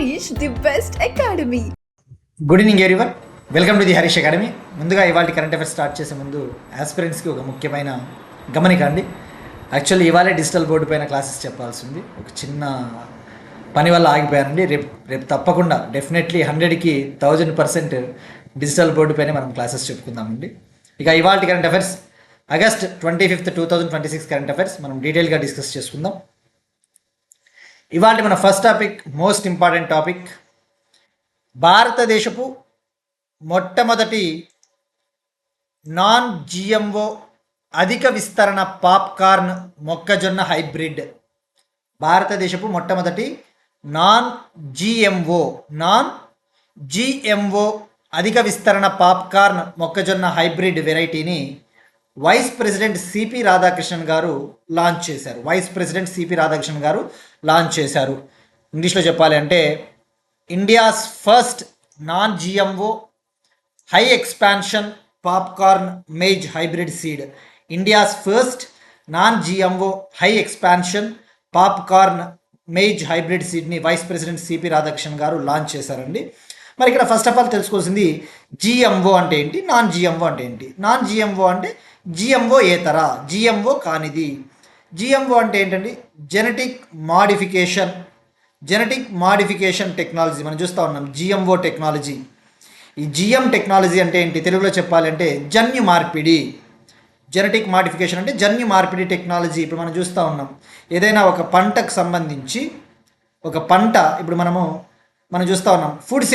Harish, the best academy. Good evening everyone, welcome to the Harish academy. ముందుగా ఇవాళ current affairs start చేసే ముందు ఆస్పిరెంట్స్కి ఒక ముఖ్యమైన గమనిక అండి. యాక్చువల్లీ ఇవాళే డిజిటల్ బోర్డు పైన క్లాసెస్ చెప్పాల్సి ఉంది. ఒక చిన్న పని వల్ల ఆగిపోయానండి. రేపు తప్పకుండా డెఫినెట్లీ 100కి 1000% డిజిటల్ బోర్డు పైన మనం క్లాసెస్ చెప్పుకుందామండి. ఇక ఇవాళ current affairs August 25, 2026 current affairs మనం డీటెయిల్గా డిస్కస్ చేసుకుందాం. ఇవాళ మన first topic, most important topic, భారతదేశపు మొట్టమొదటి నాన్ జిఎంఓ అధిక విస్తరణ పాప్కార్న్ మొక్కజొన్న హైబ్రిడ్. భారతదేశపు మొట్టమొదటి నాన్ జిఎంఓ అధిక విస్తరణ పాప్కార్న్ మొక్కజొన్న హైబ్రిడ్ వెరైటీని vice president CP Radhakrishnan garu launch చేశారు. ఇంగ్లీష్లో చెప్పాలి అంటే India's first non GMO high expansion popcorn maize hybrid seed. India's first non GMO high expansion popcorn maize hybrid సీడ్ని vice president CP Radhakrishnan garu launch చేశారండి. మరి ఇక్కడ ఫస్ట్ ఆఫ్ ఆల్ తెలుసుకోవాల్సింది జిఎంఓ అంటే ఏంటి, నాన్ జిఎంఓ అంటే ఏంటి. నాన్ జిఎంఓ అంటే జిఎంఓ ఏతర, జిఎంఓ కానిది. జిఎంఓ అంటే ఏంటండి, జెనెటిక్ మాడిఫికేషన్ టెక్నాలజీ. మనం చూస్తూ ఉన్నాం జిఎంఓ టెక్నాలజీ. ఈ జిఎం టెక్నాలజీ అంటే ఏంటి, తెలుగులో చెప్పాలంటే జన్యు మార్పిడి. జెనెటిక్ మాడిఫికేషన్ అంటే జన్యు మార్పిడి టెక్నాలజీ. ఇప్పుడు మనం చూస్తూ ఉన్నాం ఏదైనా ఒక పంటకు సంబంధించి ఒక పంట, ఇప్పుడు మనం చూస్తూ ఉన్నాం ఫుడ్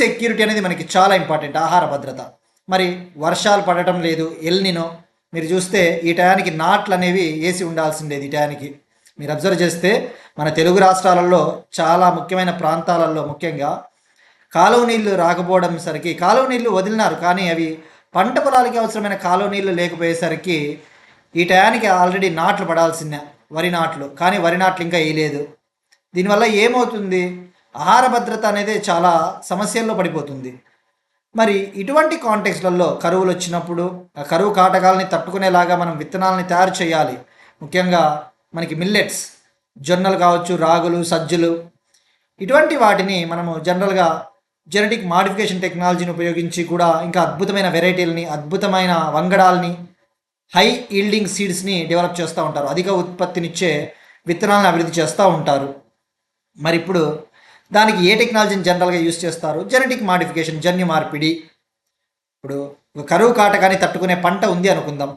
సెక్యూరిటీ అనేది మనకి చాలా ఇంపార్టెంట్, ఆహార భద్రత. మరి వర్షాలు పడటం లేదు, ఎల్నినో. మీరు చూస్తే ఈ టయానికి నాట్లు అనేవి వేసి ఉండాల్సిండేది. ఈ టయానికి మీరు అబ్జర్వ్ చేస్తే మన తెలుగు రాష్ట్రాలలో చాలా ముఖ్యమైన ప్రాంతాలలో ముఖ్యంగా కాలువ నీళ్లు రాకపోవడం సరికి కాలువ నీళ్లు వదిలినారు, కానీ అవి పంట పొలాలకి అవసరమైన కాలువ నీళ్లు లేకపోయేసరికి ఈ టయానికి ఆల్రెడీ నాట్లు పడాల్సిందే, వరి నాట్లు. కానీ వరి నాట్లు ఇంకా వేయలేదు. దీనివల్ల ఏమవుతుంది, ఆహార భద్రత అనేది చాలా సమస్యల్లో పడిపోతుంది. మరి ఇటువంటి కాంటెక్స్లలో కరువులు వచ్చినప్పుడు ఆ కరువు కాటకాలని తట్టుకునేలాగా మనం విత్తనాలని తయారు చేయాలి. ముఖ్యంగా మనకి మిల్లెట్స్, జొన్నలు కావచ్చు, రాగులు, సజ్జలు, ఇటువంటి వాటిని మనము జనరల్గా జెనెటిక్ మాడిఫికేషన్ టెక్నాలజీని ఉపయోగించి కూడా ఇంకా అద్భుతమైన వెరైటీలని, అద్భుతమైన వంగడాలని, హై ఈల్డింగ్ సీడ్స్ని డెవలప్ చేస్తూ ఉంటారు. అధిక ఉత్పత్తినిచ్చే విత్తనాలను అభివృద్ధి చేస్తూ ఉంటారు. మరి ఇప్పుడు దానికి ఏ టెక్నాలజీని జనరల్గా యూస్ చేస్తారు, జెనెటిక్ మాడిఫికేషన్, జన్యు మార్పిడి. ఇప్పుడు కరువు కాటకాన్ని తట్టుకునే పంట ఉంది అనుకుందాం.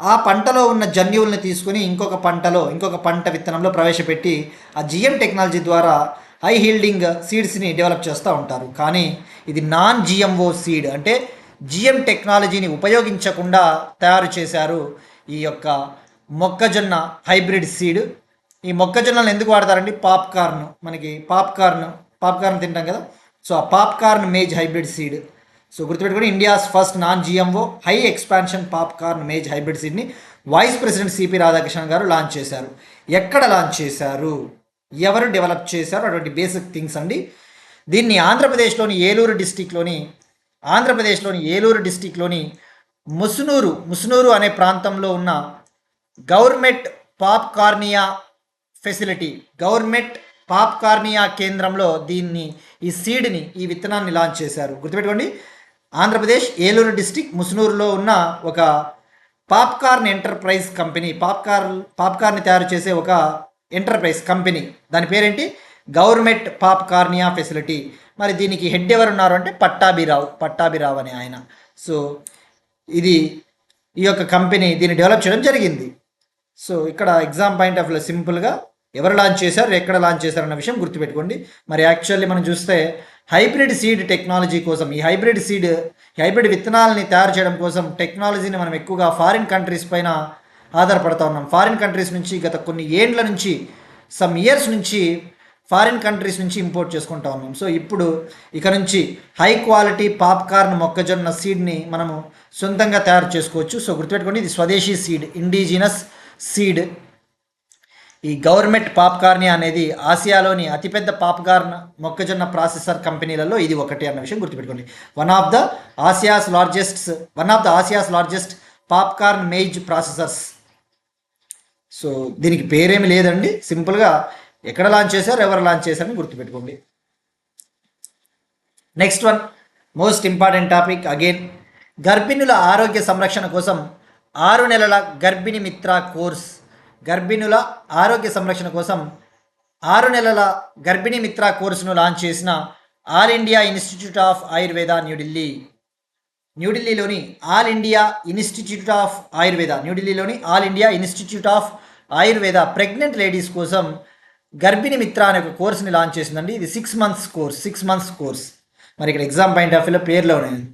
ఆ పంటలో ఉన్న జన్యువుల్ని తీసుకుని ఇంకొక పంట విత్తనంలో ప్రవేశపెట్టి ఆ జిఎం టెక్నాలజీ ద్వారా హై హీల్డింగ్ సీడ్స్ని డెవలప్ చేస్తూ ఉంటారు. కానీ ఇది నాన్ జిఎంఓ సీడ్, అంటే జిఎం టెక్నాలజీని ఉపయోగించకుండా తయారు చేశారు ఈ యొక్క మొక్కజొన్న హైబ్రిడ్ సీడ్. ఈ మొక్కజొన్నలు ఎందుకు వాడతారండి, మనకి పాప్కార్న్ తింటాం కదా, సో ఆ popcorn maize hybrid seed. So గుర్తుపెట్టుకుని India's first non GMO high expansion popcorn maize hybrid సీడ్ని vice president CP Radhakrishnan garu launch చేశారు. ఎక్కడ లాంచ్ చేశారు, ఎవరు డెవలప్ చేశారు, అటువంటి బేసిక్ థింగ్స్ అండి. దీన్ని ఆంధ్రప్రదేశ్లోని ఏలూరు డిస్టిక్లోని ముసునూరు అనే ప్రాంతంలో ఉన్న గవర్నమెంట్ పాప్కార్నియా కేంద్రంలో ఈ సీడ్ని, ఈ విత్తనాన్ని లాంచ్ చేశారు. గుర్తుపెట్టుకోండి, ఆంధ్రప్రదేశ్ ఏలూరు డిస్టిక్ ముసునూరులో ఉన్న ఒక పాప్కార్న్ ఎంటర్ప్రైజ్ కంపెనీ, పాప్కార్న్ తయారు చేసే ఒక ఎంటర్ప్రైజ్ కంపెనీ. దాని పేరేంటి, గవర్నమెంట్ పాప్కార్నియా ఫెసిలిటీ. మరి దీనికి హెడ్ ఎవరు ఉన్నారు అంటే పట్టాభిరావు అనే ఆయన. సో ఈ యొక్క కంపెనీ దీన్ని డెవలప్ చేయడం జరిగింది. సో ఇక్కడ ఎగ్జామ్ పాయింట్ ఆఫ్ వ్యూ సింపుల్గా ఎవరు లాంచ్ చేశారు, ఎక్కడ లాంచ్ చేశారు అన్న విషయం గుర్తుపెట్టుకోండి. మరి యాక్చువల్లీ మనం చూస్తే హైబ్రిడ్ సీడ్ టెక్నాలజీ కోసం, ఈ హైబ్రిడ్ విత్తనాలని తయారు చేయడం కోసం టెక్నాలజీని మనం ఎక్కువగా ఫారిన్ కంట్రీస్ పైన ఆధారపడుతూ ఉన్నాం. ఫారిన్ కంట్రీస్ నుంచి గత కొన్ని ఏండ్ల నుంచి, సమ్ ఇయర్స్ నుంచి ఫారిన్ కంట్రీస్ నుంచి ఇంపోర్ట్ చేసుకుంటా ఉన్నాం. సో ఇప్పుడు ఇక నుంచి హై క్వాలిటీ పాప్కార్న్ మొక్కజొన్న సీడ్ని మనము సొంతంగా తయారు చేసుకోవచ్చు. సో గుర్తుపెట్టుకోండి, ఇది స్వదేశీ సీడ్, ఇండిజినస్ సీడ్. ఈ గవర్నమెంట్ పాప్కార్నియా అనేది ఆసియాలోని అతిపెద్ద పాప్కార్న్ మొక్కజొన్న ప్రాసెసర్ కంపెనీలలో ఇది ఒకటి అన్న విషయం గుర్తుపెట్టుకోండి. One of the Asia's largest popcorn maize processors. So దీనికి పేరేమి లేదండి, సింపుల్గా ఎక్కడ లాంచ్ చేశారు, ఎవరు లాంచ్ చేశారని గుర్తుపెట్టుకోండి. Next one, most important topic again, గర్భిణుల ఆరోగ్య సంరక్షణ కోసం 6 నెలల గర్భిణి మిత్ర కోర్స్. గర్భిణుల ఆరోగ్య సంరక్షణ కోసం 6 నెలల గర్భిణి మిత్ర కోర్సును లాంచ్ చేసిన all India institute of Ayurveda న్యూఢిల్లీలోని all India institute of Ayurveda pregnant ladies కోసం గర్భిణి మిత్ర అనే ఒక కోర్సుని లాంచ్ చేసిందండి. ఇది 6 మంత్స్ కోర్స్. మరి ఇక్కడ ఎగ్జామ్ పాయింట్ ఆఫ్ వ్యూలో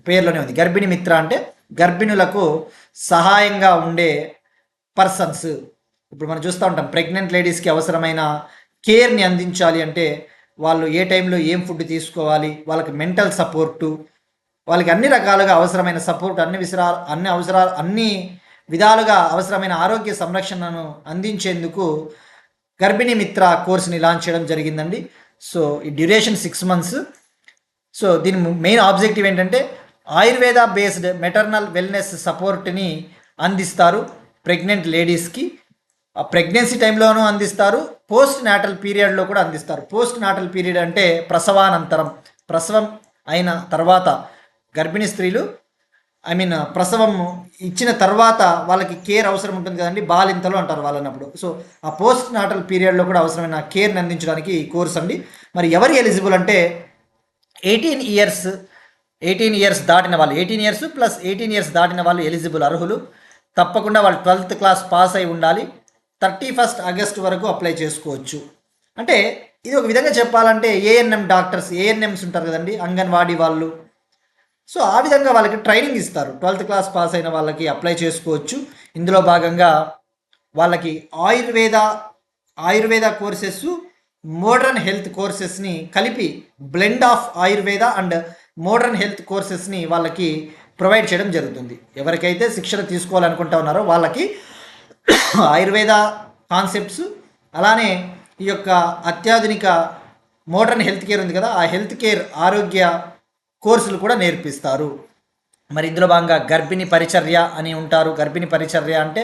పేర్లోనే ఉంది. గర్భిణి మిత్ర అంటే గర్భిణులకు సహాయంగా ఉండే పర్సన్స్. ఇప్పుడు మనం చూస్తూ ఉంటాం, ప్రెగ్నెంట్ లేడీస్కి అవసరమైన కేర్ని అందించాలి అంటే వాళ్ళు ఏ టైంలో ఏం ఫుడ్ తీసుకోవాలి, వాళ్ళకి మెంటల్ సపోర్టు, వాళ్ళకి అన్ని రకాలుగా అవసరమైన సపోర్ట్, అన్ని విధాలుగా అవసరమైన ఆరోగ్య సంరక్షణను అందించేందుకు గర్భిణి మిత్ర కోర్సుని లాంచ్ చేయడం జరిగిందండి. సో ఈ డ్యూరేషన్ 6 మంత్స్. సో దీని మెయిన్ ఆబ్జెక్టివ్ ఏంటంటే ఆయుర్వేద బేస్డ్ మెటర్నల్ వెల్నెస్ సపోర్ట్ని అందిస్తారు ప్రెగ్నెంట్ లేడీస్కి. ఆ ప్రెగ్నెన్సీ టైంలోనూ అందిస్తారు, పోస్ట్ నాటల్ పీరియడ్లో కూడా అందిస్తారు. పోస్ట్ నాటల్ పీరియడ్ అంటే ప్రసవానంతరం, ప్రసవం అయిన తర్వాత గర్భిణీ స్త్రీలు ప్రసవం ఇచ్చిన తర్వాత వాళ్ళకి కేర్ అవసరం ఉంటుంది కదండి, బాలింతలు అంటారు వాళ్ళన్నప్పుడు. సో ఆ పోస్ట్ నాటల్ పీరియడ్లో కూడా అవసరమైన కేర్ని అందించడానికి ఈ కోర్స్ అండి. మరి ఎవరు ఎలిజిబుల్ అంటే 18 ఇయర్స్ దాటిన వాళ్ళు, 18 ఇయర్స్ ప్లస్ 18 ఇయర్స్ దాటిన వాళ్ళు ఎలిజిబుల్, అర్హులు. తప్పకుండా వాళ్ళు 12th క్లాస్ పాస్ అయి ఉండాలి. 31 ఆగస్టు వరకు అప్లై చేసుకోవచ్చు. అంటే ఇది ఒక విధంగా చెప్పాలంటే ఏఎన్ఎం డాక్టర్స్, ఏఎన్ఎంస్ ఉంటారు కదండి, అంగన్వాడీ వాళ్ళు. సో ఆ విధంగా వాళ్ళకి ట్రైనింగ్ ఇస్తారు. 12th క్లాస్ పాస్ అయిన వాళ్ళకి అప్లై చేసుకోవచ్చు. ఇందులో భాగంగా వాళ్ళకి ఆయుర్వేద కోర్సెస్, మోడర్న్ హెల్త్ కోర్సెస్ని కలిపి blend of Ayurveda and modern health కోర్సెస్ని వాళ్ళకి ప్రొవైడ్ చేయడం జరుగుతుంది. ఎవరికైతే శిక్షణ తీసుకోవాలనుకుంటా ఉన్నారో వాళ్ళకి ఆయుర్వేద కాన్సెప్ట్స్, అలానే ఈ యొక్క అత్యాధునిక మోడర్న్ హెల్త్ కేర్ ఉంది కదా, ఆ హెల్త్ కేర్ ఆరోగ్య కోర్సులు కూడా నేర్పిస్తారు. మరి ఇందులో భాగంగా గర్భిణీ పరిచర్య అని ఉంటారు. గర్భిణీ పరిచర్య అంటే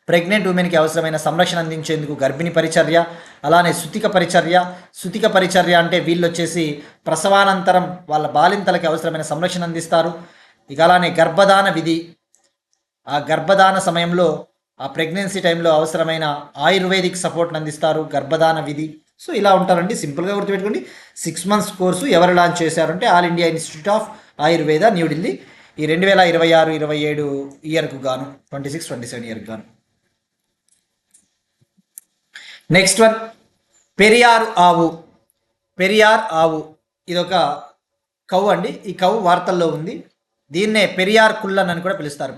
ప్రెగ్నెంట్ ఉమెన్కి అవసరమైన సంరక్షణ అందించేందుకు గర్భిణీ పరిచర్య. అలానే సుతిక పరిచర్య అంటే వీళ్ళు వచ్చేసి ప్రసవానంతరం వాళ్ళ బాలింతలకి అవసరమైన సంరక్షణ అందిస్తారు. ఇక అలానే గర్భధాన విధి, ఆ గర్భధాన సమయంలో ఆ ప్రెగ్నెన్సీ టైంలో అవసరమైన ఆయుర్వేదిక్ సపోర్ట్ని అందిస్తారు, గర్భధాన విధి. సో ఇలా ఉంటారండి, సింపుల్గా గుర్తుపెట్టుకోండి. 6 మంత్స్ కోర్సు ఎవరు లాంచ్ చేశారంటే all India institute of Ayurveda New Delhi, ఈ 2026-27 ఇయర్కు గాను, 26-27 ఇయర్కు గాను. నెక్స్ట్ వన్, పెరియార్ ఆవు. ఇదొక కవ్వు అండి. ఈ కవ్వు వార్తల్లో ఉంది. దీన్నే పెరియార్ కుల్లన్ అని కూడా పిలుస్తారు.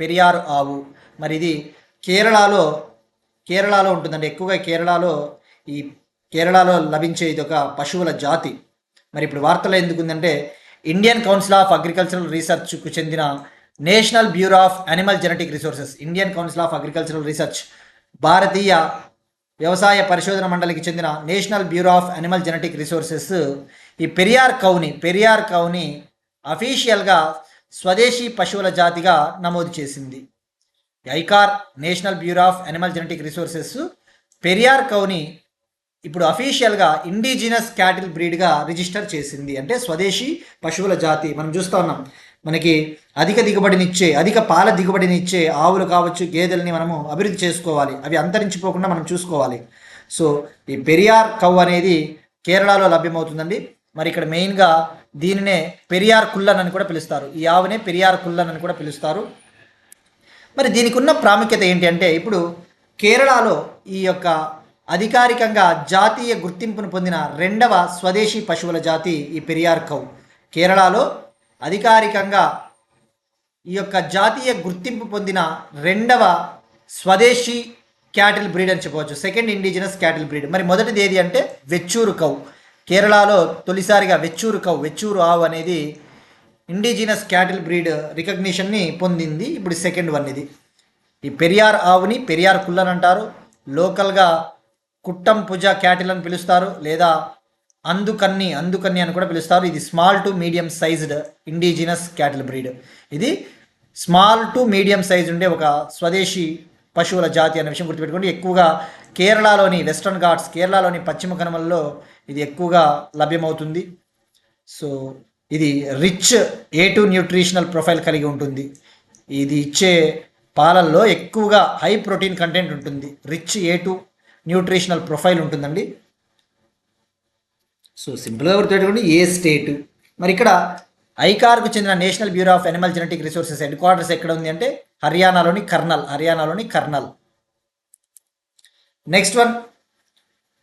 పెరియార్ ఆవు. మరి ఇది కేరళలో ఉంటుందండి. ఎక్కువగా కేరళలో లభించే ఇది ఒక పశువుల జాతి. మరి ఇప్పుడు వార్తలో ఎందుకుందంటే ఇండియన్ కౌన్సిల్ ఆఫ్ అగ్రికల్చరల్ రీసెర్చ్కు చెందిన national bureau of animal genetic resources, Indian council of agricultural research, భారతీయ వ్యవసాయ పరిశోధన మండలికి చెందిన national bureau of animal genetic resources ఈ పెరియార్ కౌని అఫీషియల్గా స్వదేశీ పశువుల జాతిగా నమోదు చేసింది. ICAR, national bureau of animal genetic resources Periyar కౌని ఇప్పుడు అఫీషియల్గా ఇండిజినస్ క్యాటిల్ బ్రీడ్గా రిజిస్టర్ చేసింది. అంటే స్వదేశీ పశువుల జాతి. మనం చూస్తూ ఉన్నాం, మనకి అధిక పాల దిగుబడినిచ్చే ఆవులు కావచ్చు, గేదెల్ని మనము అభివృద్ధి చేసుకోవాలి, అవి అంతరించిపోకుండా మనం చూసుకోవాలి. సో ఈ పెరియార్ కౌ అనేది కేరళలో లభ్యమవుతుందండి. మరి ఇక్కడ మెయిన్గా దీనినే పెరియార్ కుల్లన్ అని కూడా పిలుస్తారు. ఈ ఆవునే పెరియార్ కుల్లన్ అని కూడా పిలుస్తారు. మరి దీనికి ఉన్న ప్రాముఖ్యత ఏంటి అంటే, ఇప్పుడు కేరళలో ఈ యొక్క అధికారికంగా జాతీయ గుర్తింపును పొందిన 2వ స్వదేశీ పశువుల జాతి ఈ పెరియార్ కౌ. కేరళలో అధికారికంగా ఈ యొక్క జాతీయ గుర్తింపు పొందిన 2వ స్వదేశీ క్యాటిల్ బ్రీడ్ అని చెప్పవచ్చు, సెకండ్ ఇండిజినస్ క్యాటిల్ బ్రీడ్. మరి మొదటిది ఏది అంటే వెచ్చూరు కౌ. కేరళలో తొలిసారిగా వెచ్చూరు ఆవు అనేది ఇండిజినస్ క్యాటిల్ బ్రీడ్ రికగ్నిషన్ని పొందింది. ఇప్పుడు సెకండ్ వన్ ఇది. ఈ పెరియార్ ఆవుని పెరియార్ కుల్లన్ అంటారు. లోకల్గా కుట్టం పుజ క్యాటిల్ అని పిలుస్తారు, లేదా అందుకన్ని అని కూడా పిలుస్తారు. ఇది small to medium sized indigenous cattle breed. ఇది స్మాల్ టు మీడియం సైజ్ ఉండే ఒక స్వదేశీ పశువుల జాతి అనే విషయం గుర్తుపెట్టుకోండి. ఎక్కువగా కేరళలోని వెస్ట్రన్ ఘాట్స్, కేరళలోని పశ్చిమ కనుమలలో ఇది ఎక్కువగా లభ్యమవుతుంది. సో ఇది రిచ్ A2 న్యూట్రిషనల్ ప్రొఫైల్ కలిగి ఉంటుంది. ఇది ఇచ్చే పాలల్లో ఎక్కువగా హై ప్రోటీన్ కంటెంట్ ఉంటుంది. రిచ్ A2 న్యూట్రిషనల్ ప్రొఫైల్ ఉంటుందండి. సో సింపుల్గా గుర్తుపెట్టుకోండి ఏ స్టేట్. మరి ఇక్కడ ఐకార్కు చెందిన national bureau of animal genetic resources head quarters ఎక్కడ ఉంది అంటే హర్యానాలోని కర్నల్. నెక్స్ట్ వన్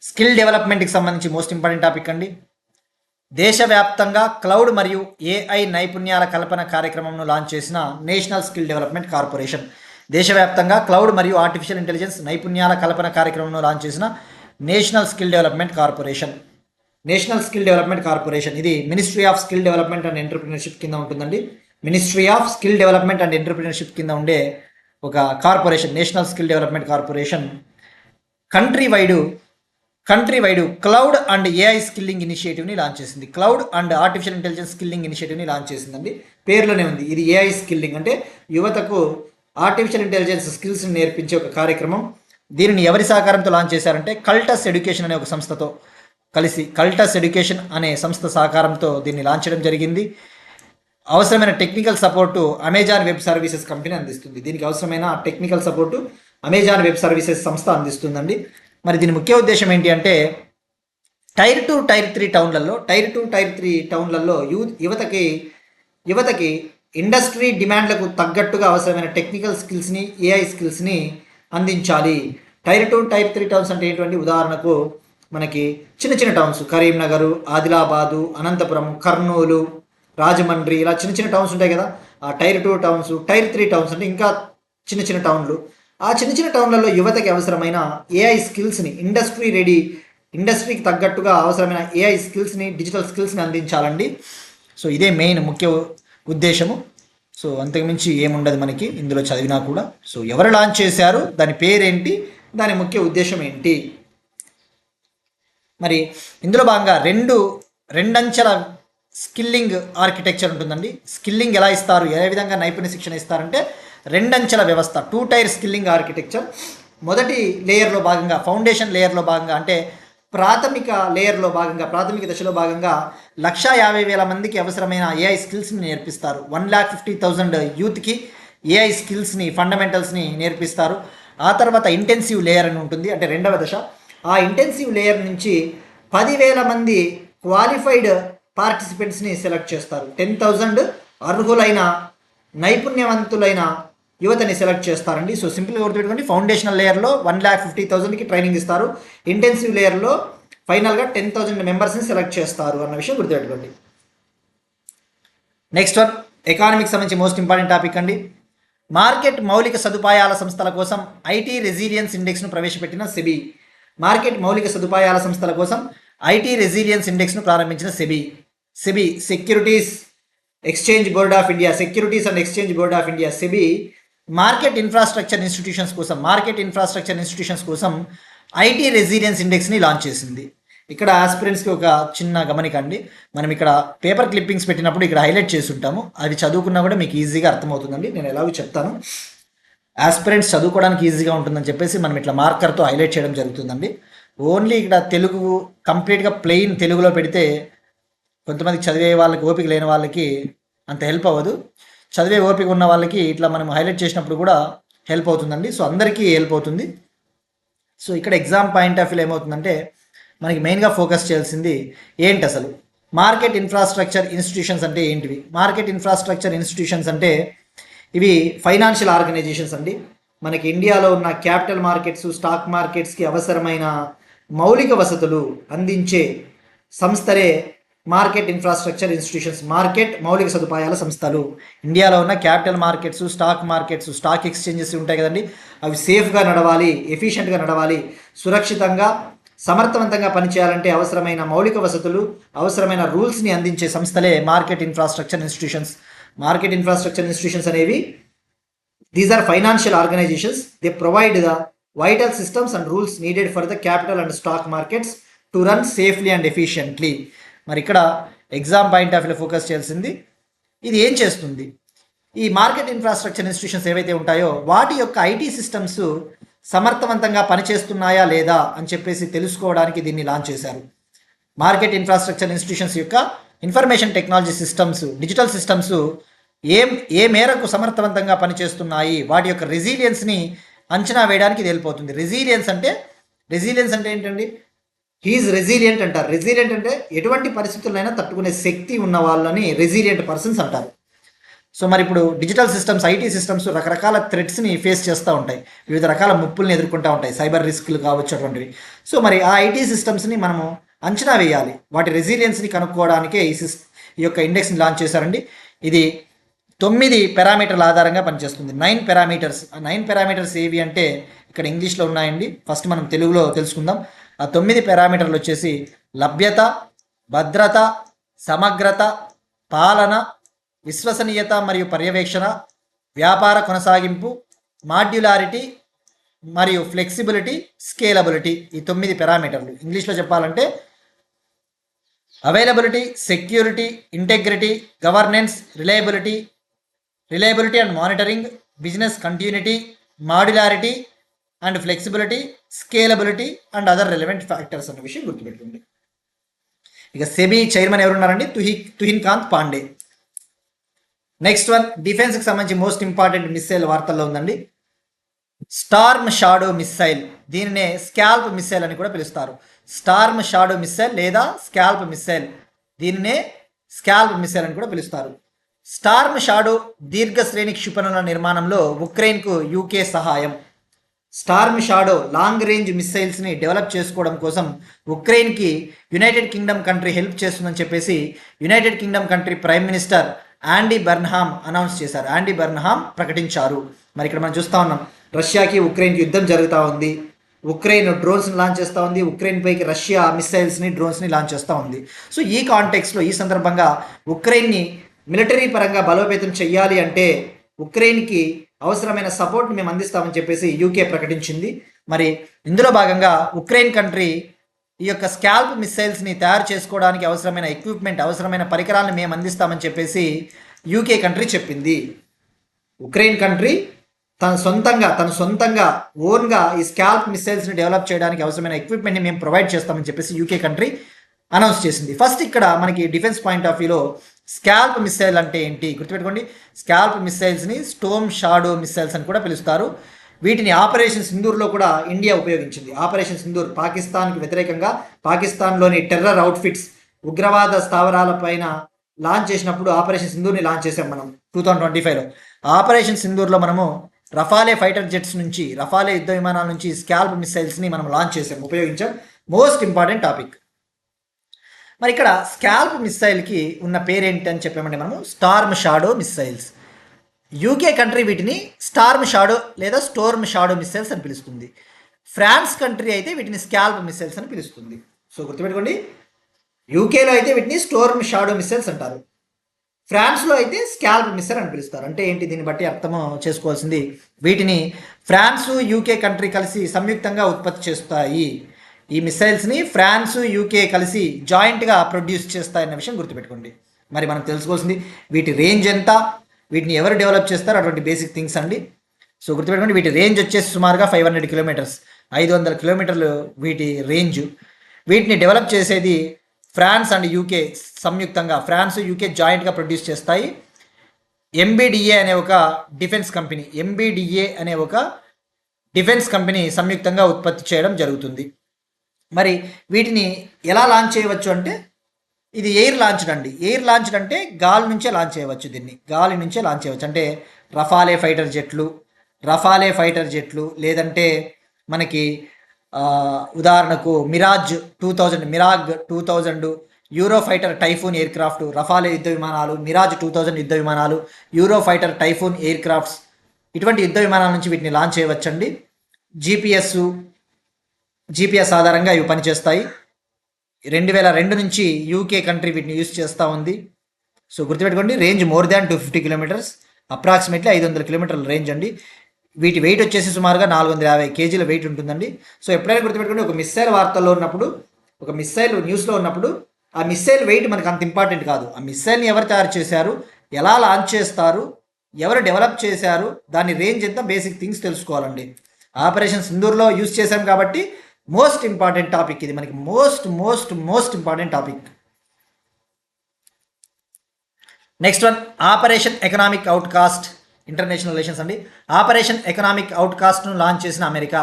స్కిల్ డెవలప్మెంట్కి సంబంధించి మోస్ట్ ఇంపార్టెంట్ టాపిక్ అండి. దేశవ్యాప్తంగా క్లౌడ్ మరియు AI నైపుణ్యాల కల్పన కార్యక్రమంను లాంచ్ చేసిన నేషనల్ స్కిల్ డెవలప్మెంట్ కార్పొరేషన్. దేశవ్యాప్తంగా క్లౌడ్ మరియు ఆర్టిఫిషియల్ ఇంటెలిజెన్స్ నైపుణ్యాల కల్పన కార్యక్రమంను లాంచ్ చేసిన నేషనల్ స్కిల్ డెవలప్మెంట్ కార్పొరేషన్. ఇది ministry of skill development and entrepreneurship కింద ఉంటుందండి. Ministry of skill development and entrepreneurship కింద ఉండే ఒక corporation, national skill development corporation. Country wide cloud and AI skilling ఇనిషియేటివ్ని లాంచ్ చేసింది. Cloud and artificial intelligence skilling ఇనిషియేటివ్ని launch చేసిందండి. పేర్లోనే ఉంది, ఇది AI స్కిల్లింగ్ అంటే యువతకు ఆర్టిఫిషియల్ ఇంటెలిజెన్స్ స్కిల్స్ని నేర్పించే ఒక కార్యక్రమం. దీనిని ఎవరి సహకారంతో లాంచ్ చేశారంటే కల్టస్ ఎడ్యుకేషన్ అనే ఒక సంస్థతో కలిసి, కల్టస్ ఎడ్యుకేషన్ అనే సంస్థ సహకారంతో దీన్ని లాంచ్ చేయడం జరిగింది. అవసరమైన technical support Amazon web services company అందిస్తుంది. దీనికి అవసరమైన technical support Amazon web services సంస్థ అందిస్తుందండి. మరి దీని ముఖ్య ఉద్దేశం ఏంటి అంటే టైర్ 2, టైర్ 3 టౌన్లలో యువతకి ఇండస్ట్రీ డిమాండ్లకు తగ్గట్టుగా అవసరమైన టెక్నికల్ స్కిల్స్ని, AI స్కిల్స్ని అందించాలి. టైర్ 2, టైర్ 3 టౌన్స్ అంటే ఏంటంటే ఉదాహరణకు మనకి చిన్న టౌన్స్ కరీంనగర్, ఆదిలాబాదు, అనంతపురం, కర్నూలు, రాజమండ్రి ఇలా చిన్న టౌన్స్ ఉంటాయి కదా. ఆ టైర్ 2 టౌన్స్, టైర్ 3 టౌన్స్ అంటే ఇంకా చిన్న టౌన్లు. ఆ చిన్న టౌన్లలో యువతకి అవసరమైన AI స్కిల్స్ని, ఇండస్ట్రీకి తగ్గట్టుగా అవసరమైన AI స్కిల్స్ని, డిజిటల్ స్కిల్స్ని అందించాలండి. సో ఇదే మెయిన్ ముఖ్య ఉద్దేశము. సో అంతకుమించి ఏముండదు మనకి ఇందులో చదివినా కూడా. సో ఎవరు లాంచ్ చేశారు, దాని పేరేంటి, దాని ముఖ్య ఉద్దేశం ఏంటి. మరి ఇందులో భాగంగా రెండంచెల స్కిల్లింగ్ ఆర్కిటెక్చర్ ఉంటుందండి. స్కిల్లింగ్ ఎలా ఇస్తారు, ఏ విధంగా నైపుణ్య శిక్షణ ఇస్తారంటే రెండంచెల వ్యవస్థ, 2 టైర్ స్కిల్లింగ్ ఆర్కిటెక్చర్. మొదటి లేయర్లో భాగంగా, ఫౌండేషన్ లేయర్లో భాగంగా అంటే ప్రాథమిక దశలో భాగంగా 150,000 మందికి అవసరమైన AI స్కిల్స్ని నేర్పిస్తారు. 150,000 యూత్కి AI స్కిల్స్ని, ఫండమెంటల్స్ని నేర్పిస్తారు. ఆ తర్వాత ఇంటెన్సివ్ లేయర్ అని ఉంటుంది, అంటే రెండవ దశ. ఆ ఇంటెన్సివ్ లేయర్ నుంచి 10,000 మంది క్వాలిఫైడ్ పార్టిసిపెంట్స్ని సెలెక్ట్ చేస్తారు. 10,000 అర్హులైన నైపుణ్యవంతులైన యువతని సెలెక్ట్ చేస్తారండి. సో సింపుల్గా గుర్తుపెట్టుకోండి, ఫౌండేషనల్ లేయర్లో 150,000కి ట్రైనింగ్ ఇస్తారు. ఇంటెన్సివ్ లేయర్లో ఫైనల్గా 10,000 మెంబర్స్ని సెలెక్ట్ చేస్తారు అన్న విషయం గుర్తుపెట్టుకోండి. నెక్స్ట్ వన్ ఎకానమీకి సంబంధించి మోస్ట్ ఇంపార్టెంట్ టాపిక్ అండి. మార్కెట్ మౌలిక సదుపాయాల సంస్థల కోసం IT రెసిలియన్స్ ఇండెక్స్ను ప్రవేశపెట్టిన సెబీ. మార్కెట్ మౌలిక సదుపాయాల సంస్థల కోసం IT రెసిలియన్స్ ఇండెక్స్ను ప్రారంభించిన SEBI securities and exchange board of India SEBI market infrastructure institutions కోసం IT రెసిలియన్స్ ఇండెక్స్ని లాంచ్ చేసింది. ఇక్కడ ఆస్పిరెంట్స్కి ఒక చిన్న గమనిక అండి. మనం ఇక్కడ పేపర్ క్లిప్పింగ్స్ పెట్టినప్పుడు ఇక్కడ హైలైట్ చేసి ఉంటాము, అవి చదువుకున్నా కూడా మీకు ఈజీగా అర్థమవుతుందండి. నేను ఎలాగో చెప్తాను, ఆస్పిరెంట్స్ చదువుకోవడానికి ఈజీగా ఉంటుందని చెప్పేసి మనం ఇట్లా మార్కర్తో హైలైట్ చేయడం జరుగుతుందండి. ఓన్లీ ఇక్కడ తెలుగు కంప్లీట్గా ప్లెయిన్ తెలుగులో పెడితే కొంతమందికి చదివే వాళ్ళకి, ఓపిక లేని వాళ్ళకి అంత హెల్ప్ అవ్వదు. చదివే ఓపిక ఉన్న వాళ్ళకి ఇట్లా మనం హైలైట్ చేసినప్పుడు కూడా హెల్ప్ అవుతుందండి. సో అందరికీ హెల్ప్ అవుతుంది. సో ఇక్కడ ఎగ్జామ్ పాయింట్ ఆఫ్ వ్యూ ఏమవుతుందంటే మనకి మెయిన్గా ఫోకస్ చేయాల్సింది ఏంటి, అసలు మార్కెట్ ఇన్ఫ్రాస్ట్రక్చర్ ఇన్స్టిట్యూషన్స్ అంటే ఏంటివి. మార్కెట్ ఇన్ఫ్రాస్ట్రక్చర్ ఇన్స్టిట్యూషన్స్ అంటే ఇవి ఫైనాన్షియల్ ఆర్గనైజేషన్స్ అండి. మనకి ఇండియాలో ఉన్న క్యాపిటల్ మార్కెట్స్, స్టాక్ మార్కెట్స్కి అవసరమైన మౌలిక వసతులు అందించే సంస్థలే మార్కెట్ ఇన్ఫ్రాస్ట్రక్చర్ ఇన్స్టిట్యూషన్స్, మార్కెట్ మౌలిక సదుపాయాల సంస్థలు. ఇండియాలో ఉన్న క్యాపిటల్ మార్కెట్స్, స్టాక్ ఎక్స్చేంజెస్ ఉంటాయి కదండి, అవి సేఫ్గా నడవాలి, ఎఫిషియెంట్గా నడవాలి, సురక్షితంగా సమర్థవంతంగా పనిచేయాలంటే అవసరమైన మౌలిక వసతులు, అవసరమైన రూల్స్ని అందించే సంస్థలే market infrastructure institutions. Market infrastructure institutions అనేవి these are financial organisations. They provide the vital systems and rules needed for the capital and stock markets to run safely and efficiently. మరి ఇక్కడ exam point of view focus చేయాల్సింది ఇది ఏం చేస్తుంది. ఈ market infrastructure institutions ఏవైతే ఉంటాయో వాటి యొక్క ఐటీ సిస్టమ్స్ సమర్థవంతంగా పనిచేస్తున్నాయా లేదా అని చెప్పేసి తెలుసుకోవడానికి దీన్ని లాంచ్ చేశారు. మార్కెట్ ఇన్ఫ్రాస్ట్రక్చర్ ఇన్స్టిట్యూషన్స్ యొక్క information technology systems, digital systems ఏ మేరకు సమర్థవంతంగా పనిచేస్తున్నాయి, వాటి యొక్క రెసిలియన్స్ని అంచనా వేయడానికి ఇది వెళ్ళిపోతుంది. రెసిలియన్స్ అంటే ఏంటండి? హీఈస్ రెసిలియంట్ అంటారు. రెసిలియంట్ అంటే ఎటువంటి పరిస్థితులైనా తట్టుకునే శక్తి ఉన్న వాళ్ళని రెసిలియంట్ పర్సన్స్ అంటారు. సో మరి ఇప్పుడు డిజిటల్ సిస్టమ్స్, ఐటీ సిస్టమ్స్ రకరకాల థ్రెట్స్ని ఫేస్ చేస్తూ ఉంటాయి, వివిధ రకాల ముప్పుల్ని ఎదుర్కొంటూ ఉంటాయి, సైబర్ రిస్క్లు కావచ్చు అటువంటివి. సో మరి ఆ ఐటీ సిస్టమ్స్ని మనము అంచనా వేయాలి, వాటి రెసిలియన్స్ని కనుక్కోవడానికే ఈ యొక్క ఇండెక్స్ని లాంచ్ చేశారండి. ఇది 9 పారామీటర్ల ఆధారంగా పనిచేస్తుంది. 9 పారామీటర్స్. ఆ 9 పారామీటర్స్ ఏవి అంటే ఇక్కడ ఇంగ్లీష్లో ఉన్నాయండి. ఫస్ట్ మనం తెలుగులో తెలుసుకుందాం. ఆ 9 పారామీటర్లు వచ్చేసి లభ్యత, భద్రత, సమగ్రత, పాలన, విశ్వసనీయత మరియు పర్యవేక్షణ, వ్యాపార కొనసాగింపు, మాడ్యులారిటీ మరియు ఫ్లెక్సిబిలిటీ, స్కేలబిలిటీ. ఈ 9 పారామీటర్లు ఇంగ్లీష్లో చెప్పాలంటే availability, security, integrity, governance, reliability and monitoring, business continuity, modularity and flexibility, scalability and other relevant factors అన్న విషయం గుర్తుపెట్టుకోండి. ఇక సెబీ చైర్మన్ ఎవరున్నారండి? తుహిన్ కాంత్ పాండే. నెక్స్ట్ వన్, డిఫెన్స్కి సంబంధించి మోస్ట్ ఇంపార్టెంట్ మిస్సైల్ వార్తల్లో ఉందండి. స్టార్మ్ షాడో మిస్సైల్, దీనినే స్కాల్ప్ మిస్సైల్ అని కూడా పిలుస్తారు. స్టార్మ్ షాడో మిస్సైల్ లేదా స్కాల్ప్ మిస్సైల్, దీనినే స్కాల్ప్ మిస్సైల్ అని కూడా పిలుస్తారు. స్టార్మ్ షాడో దీర్ఘ శ్రేణి క్షిపణుల నిర్మాణంలో ఉక్రెయిన్కు యూకే సహాయం. స్టార్మ్ షాడో లాంగ్ రేంజ్ మిస్సైల్స్ని డెవలప్ చేసుకోవడం కోసం ఉక్రెయిన్కి యునైటెడ్ కింగ్డమ్ కంట్రీ హెల్ప్ చేస్తుందని చెప్పేసి United Kingdom country prime minister Andy Burnham announce చేశారు. యాండీ బర్న్హామ్ ప్రకటించారు. మరి ఇక్కడ మనం చూస్తూ ఉన్నాం, రష్యాకి ఉక్రెయిన్కి యుద్ధం జరుగుతూ ఉంది. ఉక్రెయిన్ డ్రోన్స్ని లాంచ్ చేస్తూ ఉంది. ఉక్రెయిన్ పైకి రష్యా మిస్సైల్స్ని, డ్రోన్స్ని లాంచ్ చేస్తూ ఉంది. సో ఈ కాంటెక్స్లో, ఈ సందర్భంగా ఉక్రెయిన్ని మిలిటరీ పరంగా బలోపేతం చెయ్యాలి అంటే ఉక్రెయిన్కి అవసరమైన సపోర్ట్ మేము అందిస్తామని చెప్పేసి యూకే ప్రకటించింది. మరి ఇందులో భాగంగా ఉక్రెయిన్ కంట్రీ ఈ యొక్క స్కాల్ప్ మిస్సైల్స్ని తయారు చేసుకోవడానికి అవసరమైన ఎక్విప్మెంట్, అవసరమైన పరికరాలను మేము అందిస్తామని చెప్పేసి యూకే కంట్రీ చెప్పింది. ఉక్రెయిన్ కంట్రీ తన సొంతంగా ఓన్గా ఈ స్కాల్ప్ మిస్సైల్స్ని డెవలప్ చేయడానికి అవసరమైన ఎక్విప్మెంట్ని మేము ప్రొవైడ్ చేస్తామని చెప్పేసి యూకే కంట్రీ అనౌన్స్ చేసింది. ఫస్ట్ ఇక్కడ మనకి డిఫెన్స్ పాయింట్ ఆఫ్ వ్యూలో స్కాల్ప్ మిస్సైల్ అంటే ఏంటి గుర్తుపెట్టుకోండి. స్కాల్ప్ మిస్సైల్స్ని స్టోమ్ షాడో మిస్సైల్స్ అని కూడా పిలుస్తారు. వీటిని ఆపరేషన్ సింధూర్లో కూడా ఇండియా ఉపయోగించింది. ఆపరేషన్ సింధూర్ పాకిస్తాన్కి వ్యతిరేకంగా పాకిస్తాన్లోని టెర్రర్ అవుట్ఫిట్స్, ఉగ్రవాద స్థావరాలపైన లాంచ్ చేసినప్పుడు ఆపరేషన్ సింధూర్ని లాంచ్ చేసాం మనం 2025లో. ఆపరేషన్ సింధూర్లో మనము రఫాలే ఫైటర్ జెట్స్ నుంచి, రఫాలే యుద్ధ విమానాల నుంచి స్కాల్ప్ మిస్సైల్స్ని మనం లాంచ్ చేసాం, ఉపయోగించాం. Most important topic. మరి ఇక్కడ స్కాల్ప్ మిస్సైల్కి ఉన్న పేరేంటి అని చెప్పామంటే మనము Storm shadow missiles. UK country వీటిని స్టార్మ్ షాడో లేదా స్టోర్మ్ షాడో మిస్సైల్స్ అని పిలుస్తుంది. ఫ్రాన్స్ కంట్రీ అయితే వీటిని స్కాల్ప్ మిస్సైల్స్ అని పిలుస్తుంది. సో గుర్తుపెట్టుకోండి, యూకేలో అయితే వీటిని స్టోర్మ్ షాడో మిస్సైల్స్ అంటారు, ఫ్రాన్స్లో అయితే స్కాల్ప్ మిస్సైల్ అని పిలుస్తారు. అంటే ఏంటి, దీన్ని బట్టి అర్థం చేసుకోవాల్సింది, వీటిని ఫ్రాన్స్ యూకే కంట్రీ కలిసి సంయుక్తంగా ఉత్పత్తి చేస్తాయి. ఈ మిసైల్స్ని ఫ్రాన్స్ యూకే కలిసి జాయింట్గా ప్రొడ్యూస్ చేస్తాయన్న విషయం గుర్తుపెట్టుకోండి. మరి మనం తెలుసుకోవాల్సింది వీటి రేంజ్ ఎంత, వీటిని ఎవరు డెవలప్ చేస్తారో అటువంటి బేసిక్ థింగ్స్ అండి. సో గుర్తుపెట్టుకోండి, వీటి రేంజ్ వచ్చేసి సుమారుగా 500 కిలోమీటర్స్, 500 కిలోమీటర్లు వీటి రేంజ్. వీటిని డెవలప్ చేసేది ఫ్రాన్స్ అండ్ యూకే సంయుక్తంగా, ఫ్రాన్స్ యూకే జాయింట్గా ప్రొడ్యూస్ చేస్తాయి. ఎంబీడీఏ అనే ఒక డిఫెన్స్ కంపెనీ సంయుక్తంగా ఉత్పత్తి చేయడం జరుగుతుంది. మరి వీటిని ఎలా లాంచ్ చేయవచ్చు అంటే ఇది ఎయిర్ లాంచ్డ్ అండి. ఎయిర్ లాంచ్డ్ అంటే గాలి నుంచే లాంచ్ చేయవచ్చు, దీన్ని గాలి నుంచే లాంచ్ చేయవచ్చు. అంటే రఫాలే ఫైటర్ జెట్లు లేదంటే మనకి ఉదాహరణకు Mirage 2000, Eurofighter Typhoon aircraft, Rafale యుద్ధ విమానాలు, మిరాజ్ 2000 యుద్ధ విమానాలు, Eurofighter Typhoon aircrafts, ఇటువంటి యుద్ధ విమానాల నుంచి వీటిని లాంచ్ చేయవచ్చండి. జీపీఎస్ ఆధారంగా ఇవి పనిచేస్తాయి. 2002 నుంచి యూకే కంట్రీ వీటిని యూజ్ చేస్తూ ఉంది. సో గుర్తుపెట్టుకోండి, range more than 250 kilometres, approximately 500 కిలోమీటర్ల రేంజ్ అండి. వీటి వెయిట్ వచ్చేసి సుమారుగా 450 కేజీల వెయిట్ ఉంటుందండి. సో ఎప్పుడైనా గుర్తుపెట్టుకోండి, ఒక మిస్సైల్ వార్తల్లో ఉన్నప్పుడు, ఒక మిస్సైల్ న్యూస్లో ఉన్నప్పుడు ఆ మిస్సైల్ వెయిట్ మనకు అంత ఇంపార్టెంట్ కాదు. ఆ మిస్సైల్ని ఎవరు తయారు చేశారు, ఎలా లాంచ్ చేస్తారు, ఎవరు డెవలప్ చేశారు, దాని రేంజ్ ఎంత, బేసిక్ థింగ్స్ తెలుసుకోవాలండి. ఆపరేషన్ సింధూర్లో యూజ్ చేశాం కాబట్టి మోస్ట్ ఇంపార్టెంట్ టాపిక్ ఇది, మనకి most most most important topic. Next one, operation economic outcast, international relations అండి. ఆపరేషన్ ఎకనామిక్ అవుట్కాస్ట్ను లాంచ్ చేసిన అమెరికా.